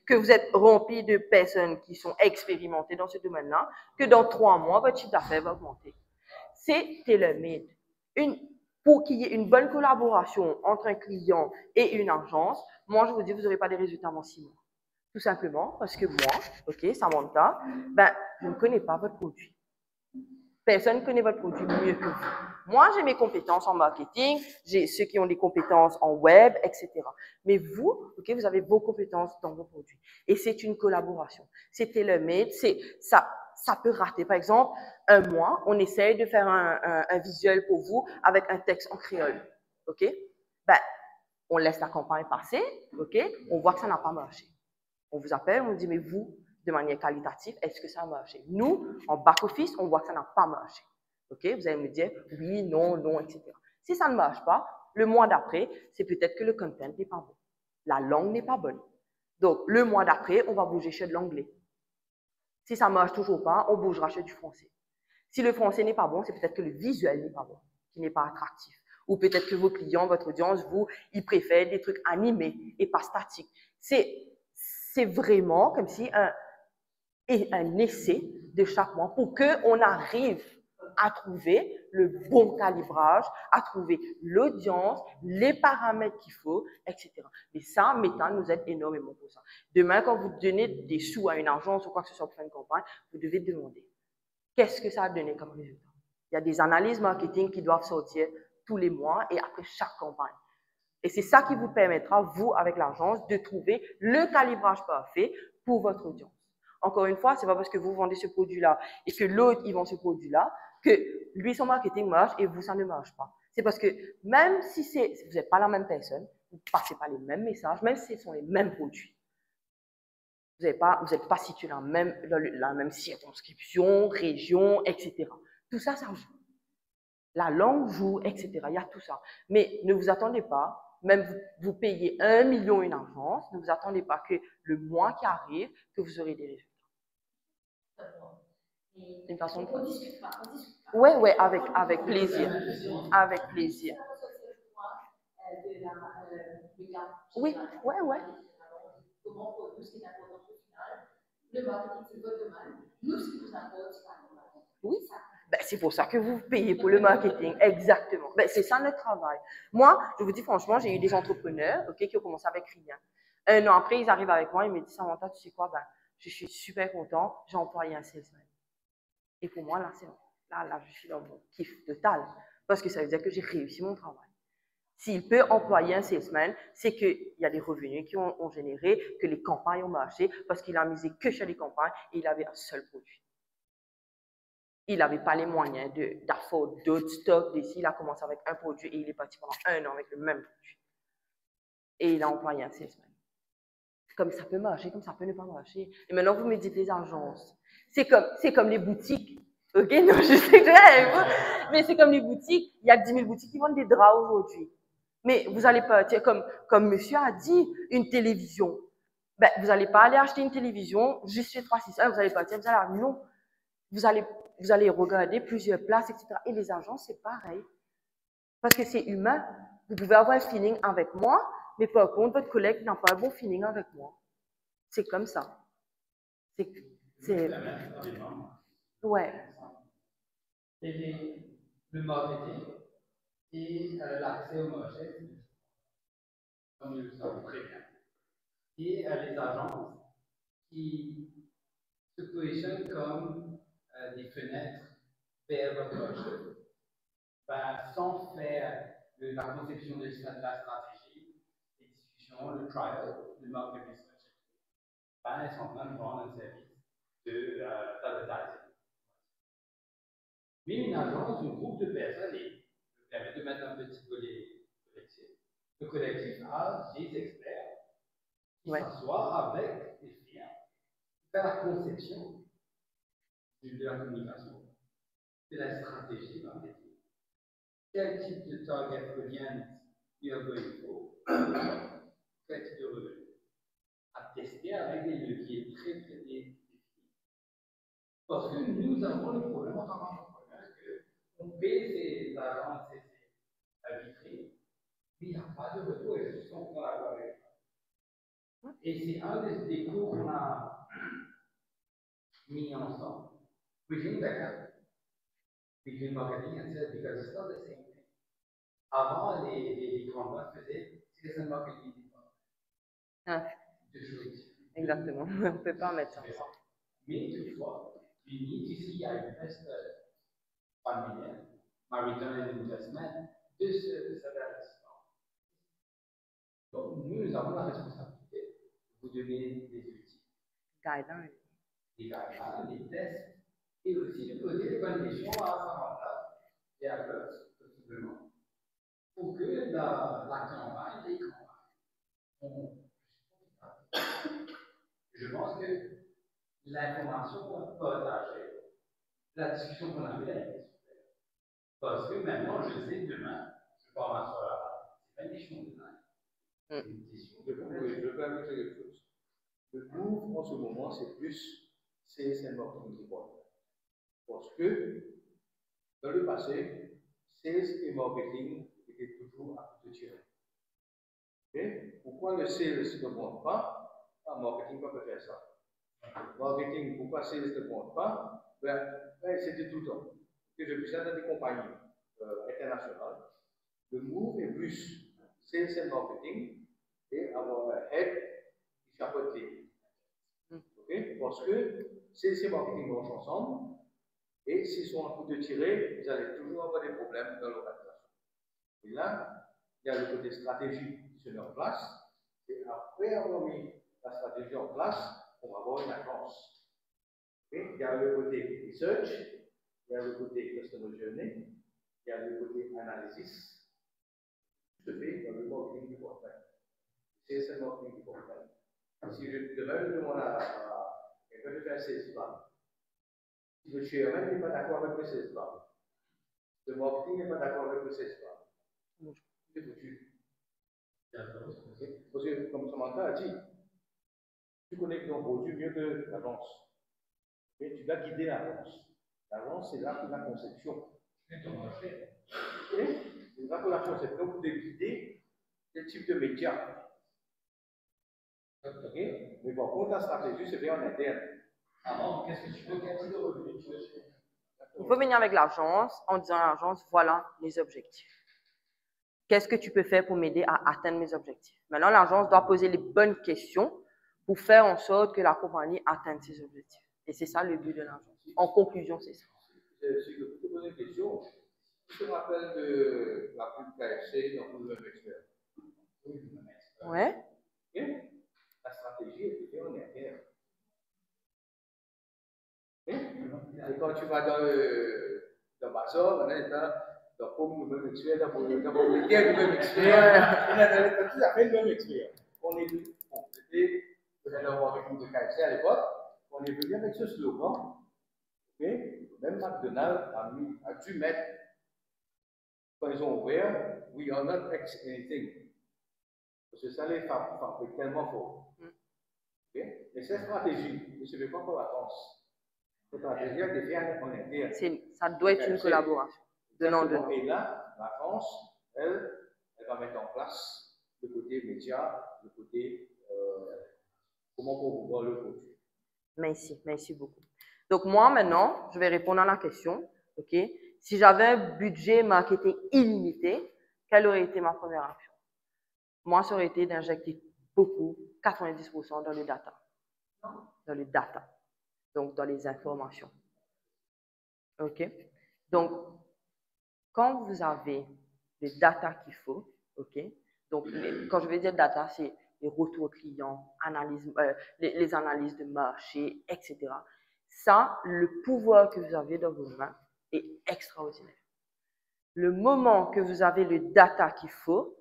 que vous êtes rempli de personnes qui sont expérimentées dans ce domaine-là, que dans 3 mois, votre chiffre d'affaires va augmenter. C'est tailor-made. Pour qu'il y ait une bonne collaboration entre un client et une agence, moi, je vous dis, vous n'aurez pas des résultats avant 6 mois. Tout simplement parce que moi, ok, Samantha, ben, je ne connais pas votre produit. Personne ne connaît votre produit mieux que vous. Moi, j'ai mes compétences en marketing, j'ai ceux qui ont des compétences en web, etc. Mais vous, ok, vous avez vos compétences dans vos produits. Et c'est une collaboration. C'est tailor-made, ça peut rater. Par exemple, un mois, on essaye de faire un visuel pour vous avec un texte en créole. Ok? Ben, on laisse la campagne passer, ok? On voit que ça n'a pas marché. On vous appelle, on vous dit, mais vous, de manière qualitative, est-ce que ça a marché? Nous, en back-office, on voit que ça n'a pas marché. Ok? Vous allez me dire oui, non, non, etc. Si ça ne marche pas, le mois d'après, c'est peut-être que le content n'est pas bon. La langue n'est pas bonne. Donc, le mois d'après, on va bouger sur de l'anglais. Si ça ne marche toujours pas, on bougera sur du français. Si le français n'est pas bon, c'est peut-être que le visuel n'est pas bon, qui n'est pas attractif. Ou peut-être que vos clients, votre audience, ils préfèrent des trucs animés et pas statiques. C'est vraiment comme si un essai de chaque mois pour qu'on arrive à trouver le bon calibrage, à trouver l'audience, les paramètres qu'il faut, etc. Et ça, Meta nous aide énormément pour ça. Demain, quand vous donnez des sous à une agence ou quoi que ce soit pour faire une campagne, vous devez demander qu'est-ce que ça a donné comme résultat. Il y a des analyses marketing qui doivent sortir tous les mois et après chaque campagne. Et c'est ça qui vous permettra, vous, avec l'agence, de trouver le calibrage parfait pour votre audience. Encore une fois, ce n'est pas parce que vous vendez ce produit-là et que l'autre, il vend ce produit-là, que lui, son marketing marche et vous, ça ne marche pas. C'est parce que même si vous n'êtes pas la même personne, vous ne passez pas les mêmes messages, même si ce sont les mêmes produits. Vous n'êtes pas situé dans la même circonscription, région, etc. Tout ça, ça joue. La langue joue, etc. Il y a tout ça. Mais ne vous attendez pas, même vous payez 1 million une agence, ne vous attendez pas que le mois qui arrive, que vous aurez des résultats. Une façon de... On discute pas. Oui, avec plaisir. Avec plaisir. Oui. Comment pour nous, c'est important au final. Le marketing, c'est votre domaine. Nous, ce qui nous importe, c'est la domaine. Oui. Ben, c'est pour ça que vous payez pour le marketing, exactement. Ben, c'est ça notre travail. Moi, je vous dis franchement, j'ai eu des entrepreneurs qui ont commencé avec rien. 1 an après, ils arrivent avec moi, ils me disent, Samantha, tu sais quoi, ben, je suis super content, j'ai employé un salesman. Et pour moi, là, c'est bon. Là, je suis dans mon kiff total. Parce que ça veut dire que j'ai réussi mon travail. S'il peut employer un salesman, c'est qu'il y a des revenus qui ont généré, que les campagnes ont marché, parce qu'il a misé que sur les campagnes et il avait un seul produit. Il n'avait pas les moyens d'afford d'autres stocks d'ici. Il a commencé avec un produit et il est parti pendant 1 an avec le même produit. Et il a employé un salesman. Comme ça peut marcher, comme ça peut ne pas marcher. Et maintenant, vous me dites les agences. C'est comme les boutiques. Ok, non, je sais que mais c'est comme les boutiques. Il y a 10 000 boutiques qui vendent des draps aujourd'hui. Mais vous n'allez pas, comme monsieur a dit, une télévision. Ben, vous n'allez pas aller acheter une télévision juste chez 361, vous n'allez pas dire, non. Vous allez regarder plusieurs places, etc. Et les agences, c'est pareil. Parce que c'est humain. Vous pouvez avoir un feeling avec moi, mais par contre, votre collègue n'a pas un bon feeling avec moi. C'est comme ça. C'est... Ouais. Et le marketing et l'accès au marché, comme nous le savons très bien. Et les agences qui se positionnent comme des fenêtres vers votre marché, sans faire la conception de la stratégie, les discussions, le trial, le market research. Elles sont en train de vendre un service d'advertising. Mais une agence, un groupe de personnes, et je permets de mettre un petit volet collectif. Le collectif a des experts qui s'assoient avec des firmes, faire la conception de la communication, de la stratégie marketing. Quel type de target audience you are going for? Quel type de revenu? À tester avec des leviers très définis. Parce que nous avons le problème en tant qu'entrepreneur qu'on paie ces agences et ces vitrines, mais il n'y a pas de retour et je suis en train avec. Et c'est un des cours qu'on a mis ensemble. Within Backup, Within Marketing and Sales, because it's not the same thing. Avant, les grands boîtes faisaient Sales Marketing. Deux choses. Exactement. On ne peut pas mettre ça ensemble. Mais toutefois, you need to see I invest 1 million, my return on investment, de cet investissement. Donc, nous avons la responsabilité de vous donner des outils. Guidelines. Des guidelines, des tests, et aussi de poser les bonnes questions à Samantha et à Claude, possiblement, pour que la campagne, les campagnes, je pense que l'information partagée, la discussion qu'on a eue là, est super. Parce que maintenant, je sais que demain, je pars m'asseoir là, c'est pas une question de demain. C'est une question de Je peux ajouter quelque chose. Le move en ce moment, c'est plus sales and marketing qui compte. Parce que dans le passé, sales et marketing étaient toujours à couteau tiré. Okay? Pourquoi le sales ne compte pas? Marketing peut faire ça. Marketing, pourquoi sales ne compte pas? C'était tout le temps. Que je puisse dans des compagnies internationales, le move est plus sales and marketing et avoir un head qui chapeaute les. Okay? Parce que sales et marketing marchent ensemble et s'ils sont en coup de tirer, vous allez toujours avoir des problèmes dans l'organisation. Et là, il y a le côté stratégie qui se met en place et après avoir mis la stratégie en place, on va avoir une agence. Okay? Il y a le côté research, il y a le côté customer journey, il y a le côté analysis. Tout se fait dans le marketing du portail. C'est ce marketing du portail. Si je demande à quelqu'un de faire ces plans, si le chairman n'est pas d'accord avec le ces plans, le marketing n'est pas d'accord avec le ces plans, c'est foutu. Parce que, comme Samantha a dit, tu connais ton produit mieux que l'agence. Et tu dois guider l'agence. L'agence, c'est là pour la conception. Et c'est là pour la conception pour te guider quel type de média. Okay? Mais par contre, la stratégie, c'est bien en interne. Avant, qu'est-ce que tu veux, quel type de revenu tu veux? Il faut venir avec l'agence en disant à l'agence, voilà les objectifs. Qu'est-ce que tu peux faire pour m'aider à atteindre mes objectifs? Maintenant, l'agence doit poser les bonnes questions pour faire en sorte que la compagnie atteigne ses objectifs. Et c'est ça le but de l'agence. En conclusion, c'est ça. Si je peux te poser une question, tu te rappelles de la pub KFC dans Vous le même expert? Ouais. Okay? La stratégie est faite en interne. Et quand tu vas dans Bazar, dans Pomme, le même expert, dans Propriétaire, le même expert, dans tout à fait le même expert. On est venu, peut-être avoir avec nous de KFC à l'époque, on est venu avec ce slogan. Okay? Même McDonald's a dû mettre, quand ils ont ouvert, we are not anything. Parce que ça les fabrique tellement fort. Okay? Mais cette stratégie ne se fait pas pour la France. Cette stratégie a été faite en interne. Ça doit être une collaboration. Et là, la France, elle va mettre en place le côté média, le côté comment promouvoir le produit. Merci beaucoup. Donc, moi, maintenant, je vais répondre à la question. OK? Si j'avais un budget marketing illimité, quelle aurait été ma première action? Moi, ça aurait été d'injecter beaucoup, 90% dans le data. Dans le data. Donc, dans les informations. OK? Donc, quand vous avez les data qu'il faut, OK? Donc, quand je veux dire data, c'est les retours clients, les analyses de marché, etc. Ça, le pouvoir que vous avez dans vos mains est extraordinaire. Le moment que vous avez le data qu'il faut,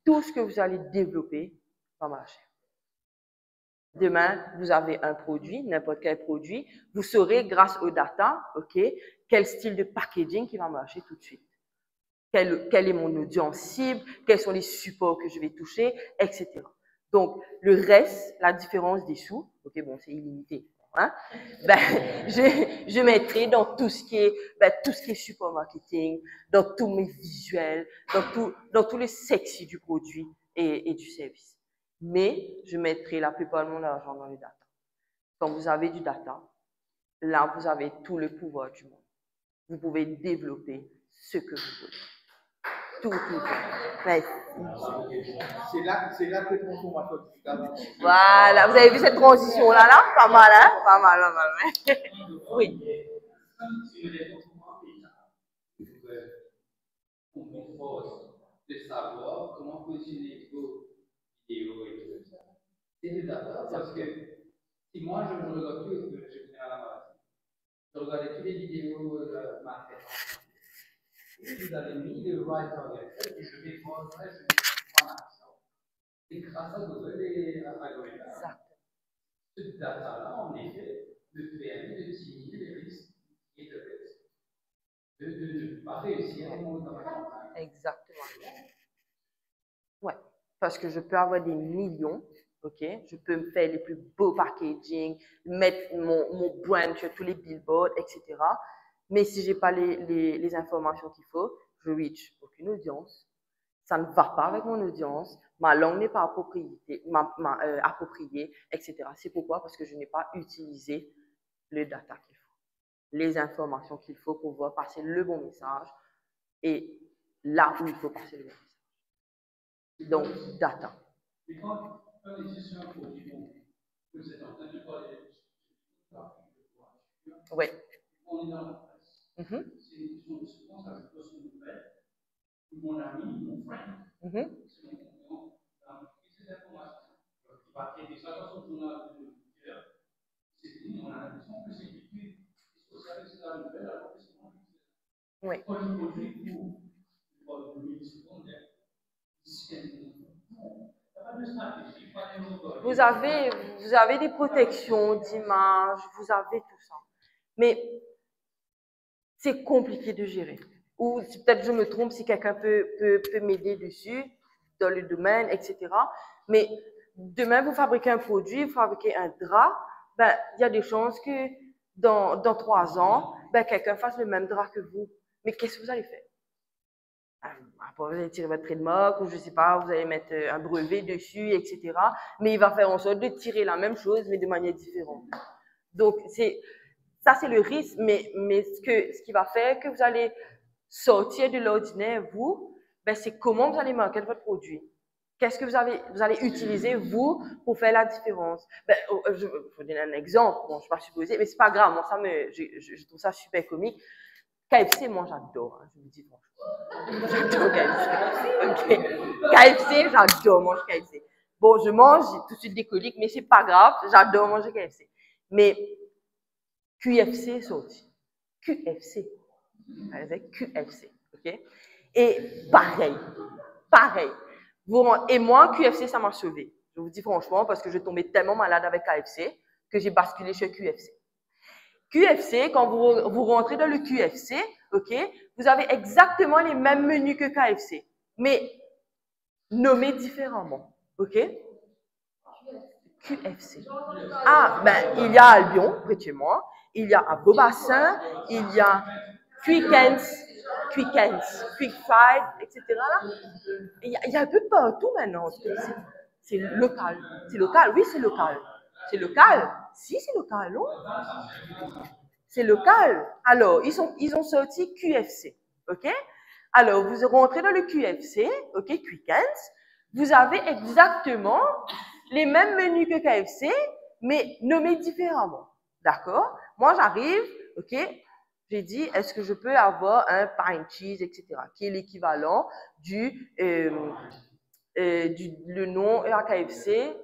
tout ce que vous allez développer va marcher. Demain, vous avez un produit, n'importe quel produit, vous saurez grâce au data, OK, quel style de packaging qui va marcher tout de suite. Quelle est mon audience cible, quels sont les supports que je vais toucher, etc. Donc, le reste, la différence des sous, OK, bon, c'est illimité, hein, ben, je mettrai dans tout ce qui est support marketing, dans tous mes visuels, dans tous les sexy du produit et du service. Mais je mettrai la plupart de mon argent dans les data. Quand vous avez du data, là, vous avez tout le pouvoir du monde. Vous pouvez développer ce que vous voulez. Tout. Ouais. C'est là que transformation digitale. Voilà, vous avez vu cette transition-là, là? Pas mal, hein? Pas mal. Oui. On propose de savoir comment positionner vos vidéos et tout ça. C'est du data, parce que si moi je regarde tout, je viens à la base, je regardais toutes les vidéos de ma tête. Et vous avez mis le right target, et je vais voir ça, je vais en action. Et grâce à Google et à algorithmes, ce data-là, en effet, me permet de diminuer les risques et de ne pas réussir à mon travail. Exactement. Ouais, parce que je peux avoir des millions, OK? Je peux me faire les plus beaux packaging, mettre mon brand sur tous les billboards, etc. Mais si je n'ai pas les informations qu'il faut, je ne reach aucune audience. Ça ne va pas avec mon audience, ma langue n'est pas appropriée, etc. C'est pourquoi? Parce que je n'ai pas utilisé le data qu'il faut, les informations qu'il faut pour pouvoir passer le bon message et là où il faut passer le bon message. Donc, data. Mais quand on est sur un produit, vous êtes en train de parler de oui. On est dans la presse. Je pense à cette notion de nouvelle. Mon ami, mon frère, c'est mon compagnon, ces informations. Il va traiter ça dans son journal de l'auditeur. C'est fini, on a l'impression que c'est l'étude sociale, c'est la nouvelle, alors que c'est mon utile. Oui. Quand je produis pour le milieu secondaire, vous avez des protections d'image, vous avez tout ça. Mais c'est compliqué de gérer. Ou peut-être je me trompe si quelqu'un peut m'aider dessus, dans le domaine, etc. Mais demain, vous fabriquez un produit, vous fabriquez un drap, ben, il y a des chances que dans 3 ans, ben, quelqu'un fasse le même drap que vous. Mais qu'est-ce que vous allez faire? Après, vous allez tirer votre trademark, ou je ne sais pas, vous allez mettre un brevet dessus, etc. Mais il va faire en sorte de tirer la même chose, mais de manière différente. Donc, ça, c'est le risque, mais ce qui va faire que vous allez sortir de l'ordinaire, vous, ben, c'est comment vous allez marketer votre produit. Qu'est-ce que vous allez utiliser, vous, pour faire la différence? Ben, je vais vous donner un exemple. Bon, je ne suis pas supposée, mais ce n'est pas grave. Moi, je trouve ça super comique. KFC, moi, j'adore. Hein, je vous dis franchement. J'adore KFC. Okay. KFC, j'adore manger KFC. Bon, je mange, j'ai tout de suite des coliques, mais ce n'est pas grave. J'adore manger KFC. Mais QFC est sorti. QFC. Avec QFC. OK? Et pareil. Et moi, QFC, ça m'a sauvé. Je vous dis franchement, parce que je tombais tellement malade avec KFC que j'ai basculé chez QFC. QFC, quand vous rentrez dans le QFC, OK, vous avez exactement les mêmes menus que KFC, mais nommés différemment. OK? QFC. Ah, ben, il y a à Lyon, près de chez moi, il y a à Beaubassin, il y a Quick Quick Hands, Quick Fried, etc. Là. Il y a un peu partout maintenant. C'est local. C'est local, oui, c'est local. C'est local. Si, c'est local, non? C'est local. Alors, ils ont sorti QFC, ok? Alors, vous rentrez dans le QFC, ok, Quick Hands, vous avez exactement les mêmes menus que KFC, mais nommés différemment, d'accord? Moi, j'arrive, ok, j'ai dit, est-ce que je peux avoir un pine cheese, etc., qui est l'équivalent le nom à KFC,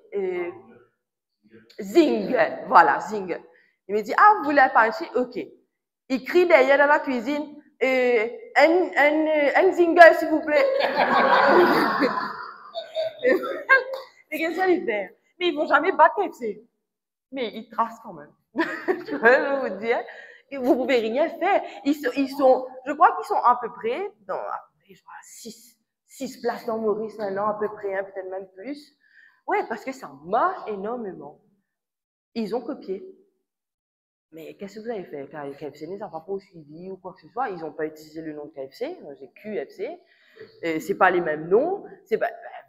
Zing, voilà, Zing. Il me dit, ah, vous voulez un pine cheese? Ok. Il crie derrière dans la cuisine, un Zinger, s'il vous plaît. Mais qu'est-ce que ça les fait? Mais ils vont jamais battre KFC. Mais ils tracent quand même. Je peux vous dire, vous pouvez rien faire. Je crois qu'ils sont à peu près dans 6 places dans Maurice maintenant, à peu près, hein, peut-être même plus. Ouais, parce que ça marche énormément. Ils ont copié. Mais qu'est-ce que vous avez fait? KFC ne s'en va pas suivi ou quoi que ce soit. Ils n'ont pas utilisé le nom de KFC. J'ai QFC. C'est pas les mêmes noms.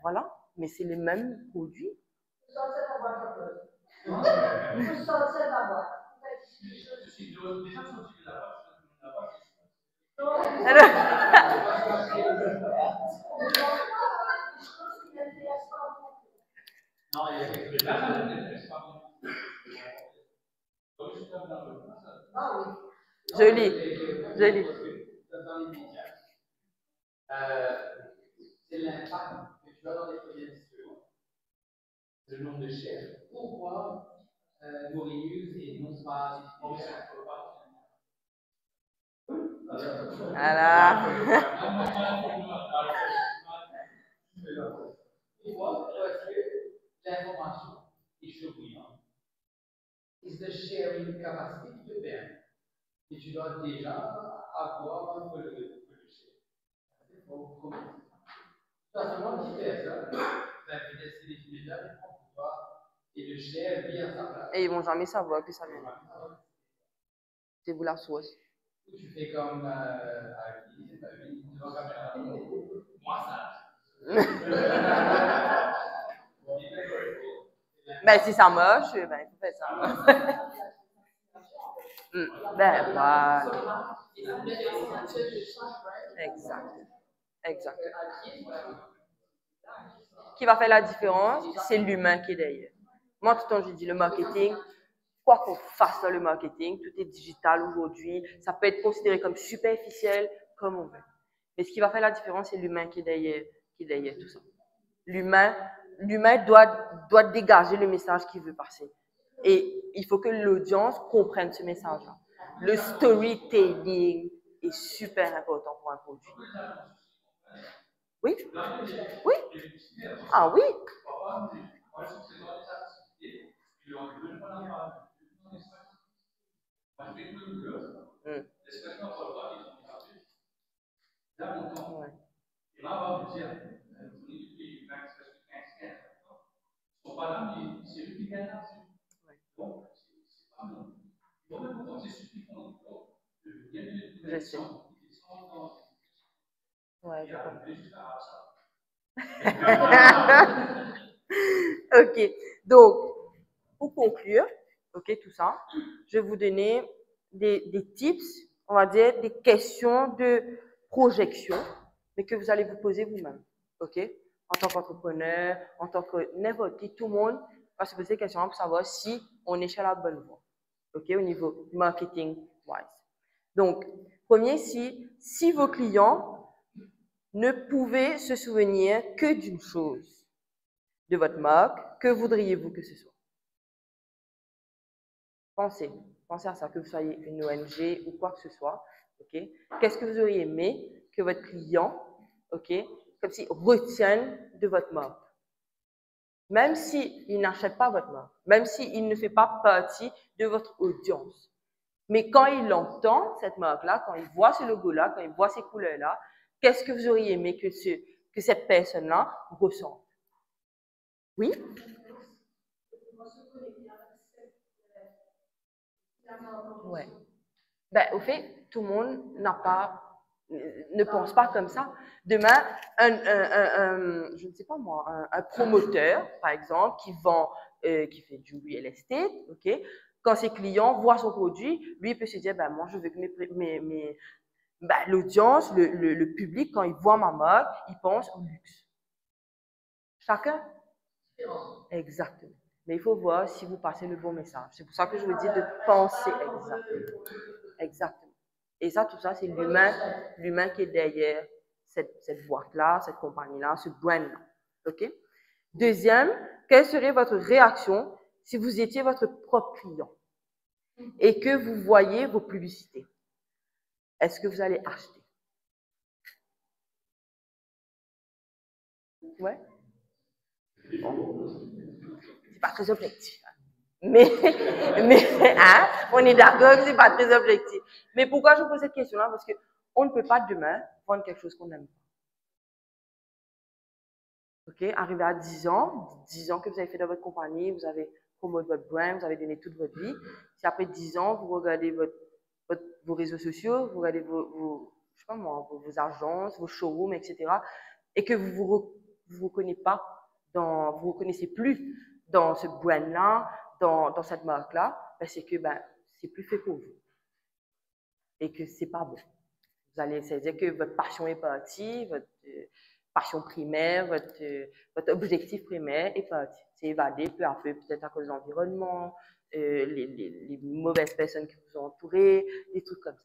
Voilà. Mais c'est les mêmes produits. Joli, joli. C'est l'impact que tu as dans les foyers industriels, le nombre de chefs. Pourquoi Maurice et non pas Voilà. Pourquoi? Parce que l'information est surbrillante. It's the sharing capacity qui te permet. Et tu dois déjà avoir un peu le share. C'est pour commencer. Tu as seulement 10 personnes, la vitesse définitive est pour toi et le share via sa place. Et ils vont jamais savoir que ça vient. C'est vous la sauce. Tu fais comme Agui, c'est pas lui, tu vas caméra. Moi, ça. Ben, si ça marche, ben, il faut faire ça. Ben, voilà. Exact. Exact. Qui va faire la différence, c'est l'humain qui est derrière. Moi, tout le temps, je dis le marketing, quoi qu'on fasse dans le marketing, tout est digital aujourd'hui, ça peut être considéré comme superficiel, comme on veut. Mais ce qui va faire la différence, c'est l'humain qui est derrière tout ça. L'humain doit dégager le message qu'il veut passer. Et il faut que l'audience comprenne ce message-là. Le storytelling est super important pour un produit. Oui? Oui? Ah oui? Ouais. Et là, on va me dire, sont pas là, mais c'est lui qui gagne là-dessus. Donc, c'est pas bon. Il faut même penser ceux qui font il y a des élections. Ouais, je comprends. Juste à ça. Ok, donc, pour conclure, ok, tout ça, je vais vous donner des tips, on va dire des questions de projection, mais que vous allez vous poser vous-même, ok? En tant qu'entrepreneur, en tant que n'importe qui, tout le monde va se poser des questions pour savoir si on est sur la bonne voie, ok, au niveau marketing-wise. Donc, premier, si vos clients ne pouvaient se souvenir que d'une chose de votre marque, que voudriez-vous que ce soit? Pensez à ça, que vous soyez une ONG ou quoi que ce soit, ok? Qu'est-ce que vous auriez aimé que votre client, ok, comme si retienne de votre marque? Même s'il n'achète pas votre marque, même s'il ne fait pas partie de votre audience. Mais quand il entend cette marque-là, quand il voit ce logo-là, quand il voit ces couleurs-là, qu'est-ce que vous auriez aimé que cette personne-là ressente? Oui? Ouais. Ben, au fait, tout le monde n'a pas Ne pense pas comme ça. Demain, je ne sais pas moi, un promoteur, par exemple, qui vend, qui fait du real estate, ok? Quand ses clients voient son produit, lui il peut se dire, ben moi je veux que l'audience, le public, quand il voit ma marque, il pense au luxe. Chacun? Exactement. Mais il faut voir si vous passez le bon message. C'est pour ça que je vous dis de penser exactement. Exactement. Et ça, tout ça, c'est l'humain qui est derrière cette boîte-là, cette compagnie-là, ce brand-là. OK? Deuxième, quelle serait votre réaction si vous étiez votre propre client et que vous voyez vos publicités? Est-ce que vous allez acheter? Ouais? Bon. C'est pas très objectif. Mais hein, on est d'accord que c'est pas très objectif. Mais pourquoi je vous pose cette question-là? Parce qu'on ne peut pas demain vendre quelque chose qu'on n'aime pas. Ok, arrivé à 10 ans que vous avez fait dans votre compagnie, vous avez promoté votre brand, vous avez donné toute votre vie. Si après 10 ans, vous regardez vos réseaux sociaux, vous regardez je sais pas moi, vos agences, vos showrooms, etc., et que vous vous reconnaissez plus dans ce brand-là, dans cette marque-là, ben c'est que c'est plus fait pour vous et que c'est pas bon. Vous allez saisir que votre passion est partie, votre passion primaire, votre objectif primaire est parti. C'est évadé peu à peu, peut-être à cause de l'environnement, les mauvaises personnes qui vous ont entouré, des trucs comme ça.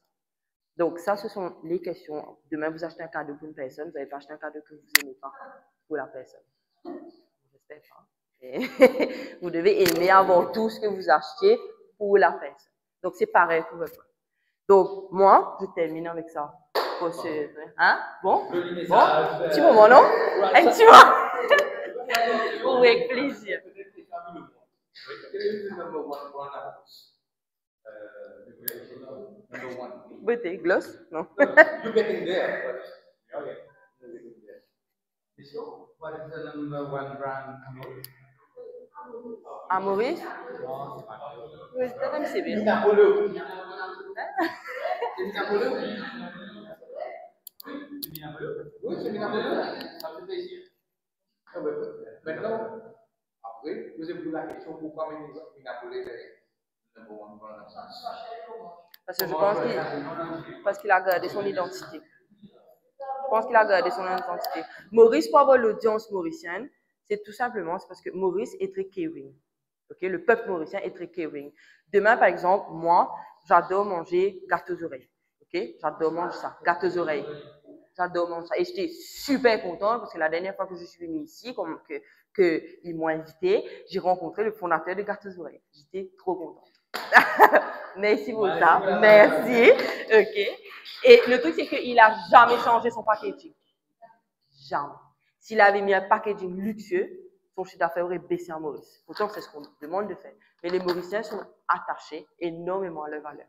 Donc ça, ce sont les questions. Demain, vous achetez un cadeau pour une personne, vous n'allez pas acheter un cadeau que vous n'aimez pas pour la personne. J'espère pas. Et vous devez aimer avant tout ce que vous achetez pour la personne. Donc c'est pareil pour votre. Donc moi, je termine avec ça. Hein? Bon? Bon? Un petit moment, non? Un petit moment? Oui, avec plaisir. Beauté, gloss? Non. You're getting there. Okay. What is the number one brand? Amoris? Oui, c'est comme c'est bien. Oui, c'est Minapolo. Ça fait plaisir. Maintenant, après, posez-vous la question pourquoi Minapolo est number one brand en France. Parce que je pense qu'il a gardé son identité. Je pense qu'il a gardé son identité. Maurice, pour avoir l'audience mauricienne, c'est tout simplement parce que Maurice est très caring. Okay? Le peuple mauricien est très caring. Demain, par exemple, moi, j'adore manger gâteaux aux oreilles. Okay? J'adore manger ça, gâteaux aux oreilles. J'adore manger ça. Et j'étais super contente parce que la dernière fois que je suis venue ici, qu'ils m'ont invité, j'ai rencontré le fondateur de Gâteaux aux oreilles. J'étais trop contente. Merci pour ça. Merci. OK. Et le truc, c'est qu'il n'a jamais changé son packaging. Jamais. S'il avait mis un packaging luxueux, son chiffre d'affaires aurait baissé en Maurice. Pourtant, c'est ce qu'on demande de faire. Mais les Mauriciens sont attachés énormément à leur valeur.